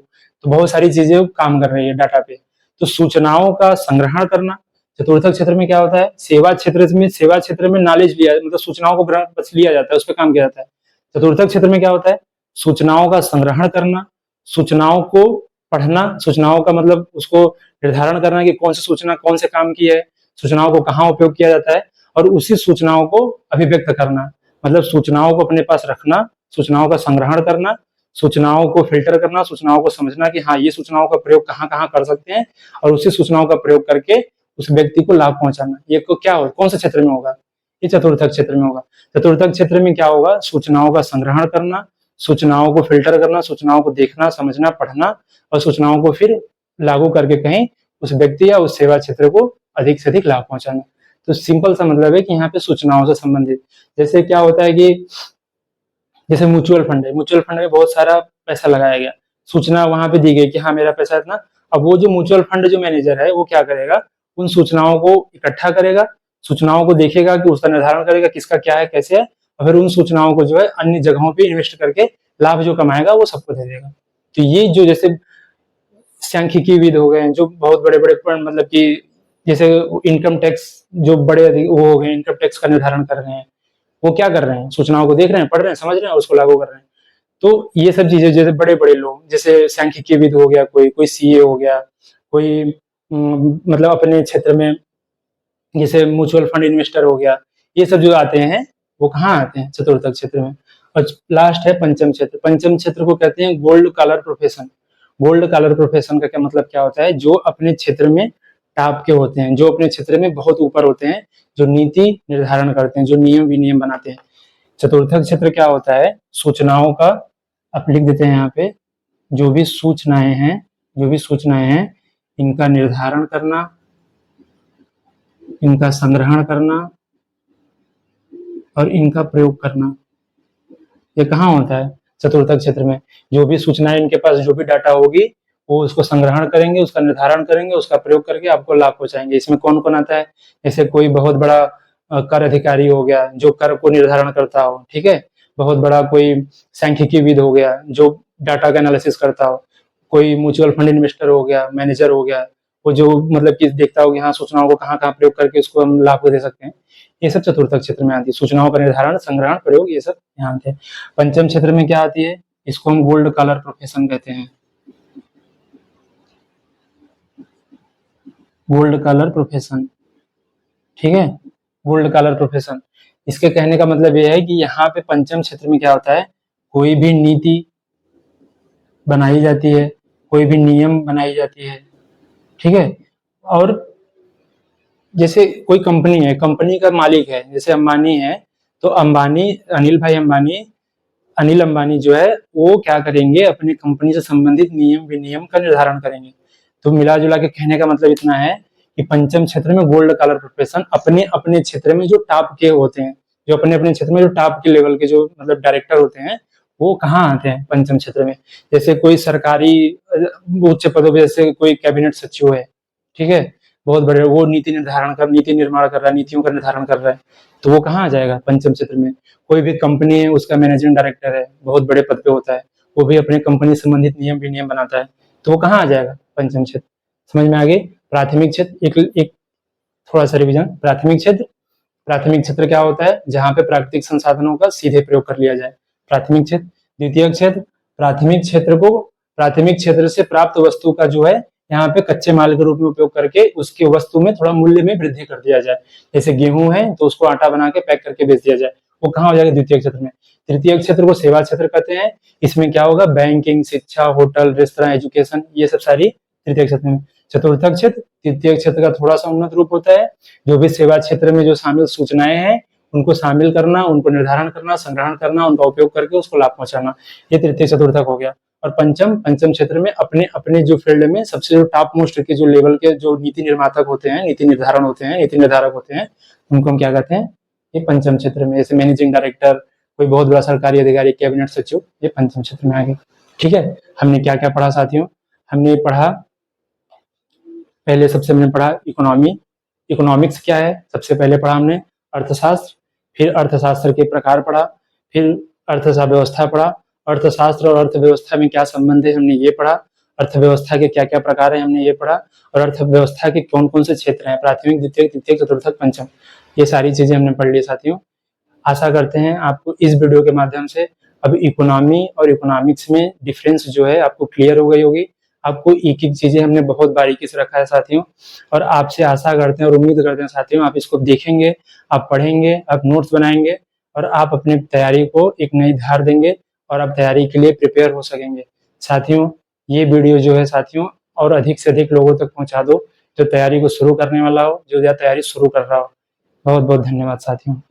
तो बहुत सारी चीजें काम कर रही है डाटा पे। तो सूचनाओं का संग्रहण करना चतुर्थक क्षेत्र में क्या होता है? सेवा क्षेत्र में नॉलेज लिया, मतलब सूचनाओं को बस लिया जाता है, उस पर काम किया जाता है। चतुर्थक क्षेत्र में क्या होता है? सूचनाओं का संग्रहण करना, सूचनाओं को पढ़ना, सूचनाओं का मतलब उसको निर्धारण करना कि कौन सी सूचना कौन से काम की है, सूचनाओं को कहाँ उपयोग किया जाता है, और उसी सूचनाओं को अभिव्यक्त करना, मतलब सूचनाओं को अपने पास रखना, सूचनाओं का संग्रहण करना, सूचनाओं को फिल्टर करना, सूचनाओं को समझना कि हाँ ये सूचनाओं का प्रयोग कहाँ कहाँ कर सकते हैं, और उसी सूचनाओं का प्रयोग करके उस व्यक्ति को लाभ पहुंचाना। ये को क्या हो, कौन से क्षेत्र में होगा? ये चतुर्थक क्षेत्र में होगा। चतुर्थक क्षेत्र में क्या होगा? सूचनाओं का संग्रहण करना, सूचनाओं को फिल्टर करना, सूचनाओं को देखना, समझना, पढ़ना, और सूचनाओं को फिर लागू करके कहीं उस व्यक्ति या उस सेवा क्षेत्र को अधिक से अधिक लाभ पहुंचाना। तो सिंपल सा मतलब है कि यहाँ पे सूचनाओं से संबंधित, जैसे क्या होता है कि जैसे म्यूचुअल फंड है, म्यूचुअल फंड में बहुत सारा पैसा लगाया गया, सूचना वहां पे दी गई कि हाँ मेरा पैसा इतना। अब वो जो म्यूचुअल फंड जो मैनेजर है वो क्या करेगा? उन सूचनाओं को इकट्ठा करेगा, सूचनाओं को देखेगा कि उसका निर्धारण करेगा किसका क्या है, कैसे है, और फिर उन सूचनाओं को जो है अन्य जगहों पे इन्वेस्ट करके लाभ जो कमाएगा वो सबको दे देगा। तो ये जो जैसे सांख्यिकी विद हो गए, जो बहुत बड़े बड़े मतलब कि जैसे इनकम टैक्स जो बड़े वो हो गए, इनकम टैक्स का निर्धारण कर रहे हैं, वो क्या कर रहे हैं, सूचनाओं को देख रहे हैं, पढ़ रहे हैं, समझ रहे हैं और उसको लागू कर रहे हैं। तो ये सब चीजें जैसे बड़े बड़े लोग, जैसे सांख्यिकी विद हो गया, कोई सीए हो गया, कोई मतलब अपने क्षेत्र में जैसे म्यूचुअल फंड इन्वेस्टर हो गया, ये सब जो आते हैं वो कहाँ आते हैं, चतुर्थक क्षेत्र में। और लास्ट है पंचम क्षेत्र। पंचम क्षेत्र को कहते हैं gold collar profession. Gold collar profession का क्या मतलब क्या होता है, जो अपने क्षेत्र में टॉप के होते हैं, जो अपने क्षेत्र में बहुत ऊपर होते हैं, जो नीति निर्धारण करते हैं, जो नियम विनियम बनाते हैं। चतुर्थक क्षेत्र क्या होता है, सूचनाओं का, आप लिख देते हैं यहाँ पे, जो भी सूचनाएं हैं इनका निर्धारण करना, इनका संग्रहण करना और इनका प्रयोग करना। ये कहाँ होता है, चतुर्थक क्षेत्र में। जो भी सूचनाएं इनके पास, जो भी डाटा होगी, वो उसको संग्रहण करेंगे, उसका निर्धारण करेंगे, उसका प्रयोग करके आपको लाभ पहुंचाएंगे। इसमें कौन कौन आता है, जैसे कोई बहुत बड़ा कर अधिकारी हो गया, जो कर को निर्धारण करता हो, ठीक है। बहुत बड़ा कोई सांख्यिकी विद हो गया, जो डाटा का एनालिसिस करता हो। कोई म्यूचुअल फंड इन्वेस्टर हो गया, मैनेजर हो गया, वो जो मतलब कि देखता हो कि हाँ सूचनाओं को कहाँ कहाँ प्रयोग करके उसको हम लाभ को दे सकते हैं। ये सब चतुर्थक क्षेत्र में आती है। सूचनाओं का निर्धारण, संग्रहण, प्रयोग, ये सब यहाँ आते हैं। पंचम क्षेत्र में क्या आती है, इसको हम गोल्ड कॉलर प्रोफेशन कहते हैं। गोल्ड कॉलर प्रोफेशन, ठीक है, गोल्ड कॉलर प्रोफेशन। इसके कहने का मतलब यह है कि यहाँ पे पंचम क्षेत्र में क्या होता है, कोई भी नीति बनाई जाती है, कोई भी नियम बनाई जाती है, ठीक है। और जैसे कोई कंपनी है, कंपनी का मालिक है, जैसे अंबानी है, तो अंबानी, अनिल अंबानी जो है वो क्या करेंगे, अपनी कंपनी से संबंधित नियम विनियम का निर्धारण करेंगे। तो मिला जुला के कहने का मतलब इतना है कि पंचम क्षेत्र में गोल्ड कॉलर प्रोफेशन अपने अपने क्षेत्र में जो टॉप के होते हैं, जो अपने अपने क्षेत्र में जो टॉप के लेवल के जो मतलब डायरेक्टर होते हैं, वो कहाँ आते हैं, पंचम क्षेत्र में। जैसे कोई सरकारी उच्च पदों पर, जैसे कोई कैबिनेट सचिव है, ठीक है, बहुत बड़े, वो नीति निर्माण कर रहा है, नीतियों का निर्धारण कर रहा है, तो वो कहाँ आ जाएगा, पंचम क्षेत्र में। कोई भी कंपनी है, उसका मैनेजिंग डायरेक्टर है, बहुत बड़े पद पे होता है, वो भी अपने कंपनी संबंधित नियम विनियम बनाता है, तो वो कहाँ आ जाएगा, पंचम क्षेत्र। समझ में आ गई। प्राथमिक क्षेत्र, एक थोड़ा सा रिविजन। प्राथमिक क्षेत्र क्या होता है, जहाँ पे प्राकृतिक संसाधनों का सीधे प्रयोग कर लिया जाए, प्राथमिक क्षेत्र। द्वितीय क्षेत्र, प्राथमिक क्षेत्र से प्राप्त वस्तु का जो है यहाँ पे कच्चे माल के रूप में उपयोग करके उसकी वस्तु में थोड़ा मूल्य में वृद्धि कर दिया जाए। जैसे गेहूं है तो उसको आटा बना के पैक करके बेच दिया जाए, वो कहाँ हो जाएगा, द्वितीय क्षेत्र में। तृतीय क्षेत्र को सेवा क्षेत्र कहते हैं। इसमें क्या होगा, बैंकिंग, शिक्षा, होटल, रेस्तरां, एजुकेशन, ये सब सारी तृतीय क्षेत्र में। चतुर्थक क्षेत्र तृतीय क्षेत्र का थोड़ा सा उन्नत रूप होता है। जो भी सेवा क्षेत्र में जो शामिल सूचनाएं हैं उनको शामिल करना, उनको निर्धारण करना, संग्रहण करना, उनका उपयोग करके उसको लाभ पहुंचाना, ये तृतीय चतुर्थक हो गया। और पंचम क्षेत्र में अपने अपने जो फील्ड में सबसे जो टॉप मोस्ट के जो लेवल के जो नीति निर्माता होते हैं, नीति निर्धारक होते हैं, उनको हम क्या कहते हैं, ये पंचम क्षेत्र में। जैसे मैनेजिंग डायरेक्टर, कोई बहुत बड़ा सरकारी अधिकारी, कैबिनेट सचिव, ये पंचम क्षेत्र में आ गए। ठीक है, हमने क्या क्या पढ़ा साथियों, हमने पढ़ा, पहले सबसे हमने पढ़ा इकोनॉमिक्स क्या है, सबसे पहले पढ़ा हमने अर्थशास्त्र, फिर अर्थशास्त्र के प्रकार पढ़ा, फिर अर्थव्यवस्था पढ़ा, अर्थशास्त्र और अर्थव्यवस्था में क्या संबंध है हमने ये पढ़ा, अर्थव्यवस्था के क्या क्या प्रकार है हमने ये पढ़ा, और अर्थव्यवस्था के कौन कौन से क्षेत्र हैं, प्राथमिक, द्वितीय, तृतीय, चतुर्थक, पंचम, ये सारी चीजें हमने पढ़ ली साथियों। आशा करते हैं आपको इस वीडियो के माध्यम से अब इकोनॉमी और इकोनॉमिक्स में डिफरेंस जो है आपको क्लियर हो गई होगी। आपको एक एक चीजें हमने बहुत बारीकी से रखा है साथियों, और आपसे आशा करते हैं और उम्मीद करते हैं साथियों आप इसको देखेंगे, आप पढ़ेंगे, आप नोट्स बनाएंगे और आप अपनी तैयारी को एक नई धार देंगे और आप तैयारी के लिए प्रिपेयर हो सकेंगे। साथियों ये वीडियो जो है साथियों और अधिक से अधिक लोगों तक पहुंचा दो जो तैयारी को शुरू करने वाला हो, जो तैयारी शुरू कर रहा हो। बहुत बहुत धन्यवाद साथियों।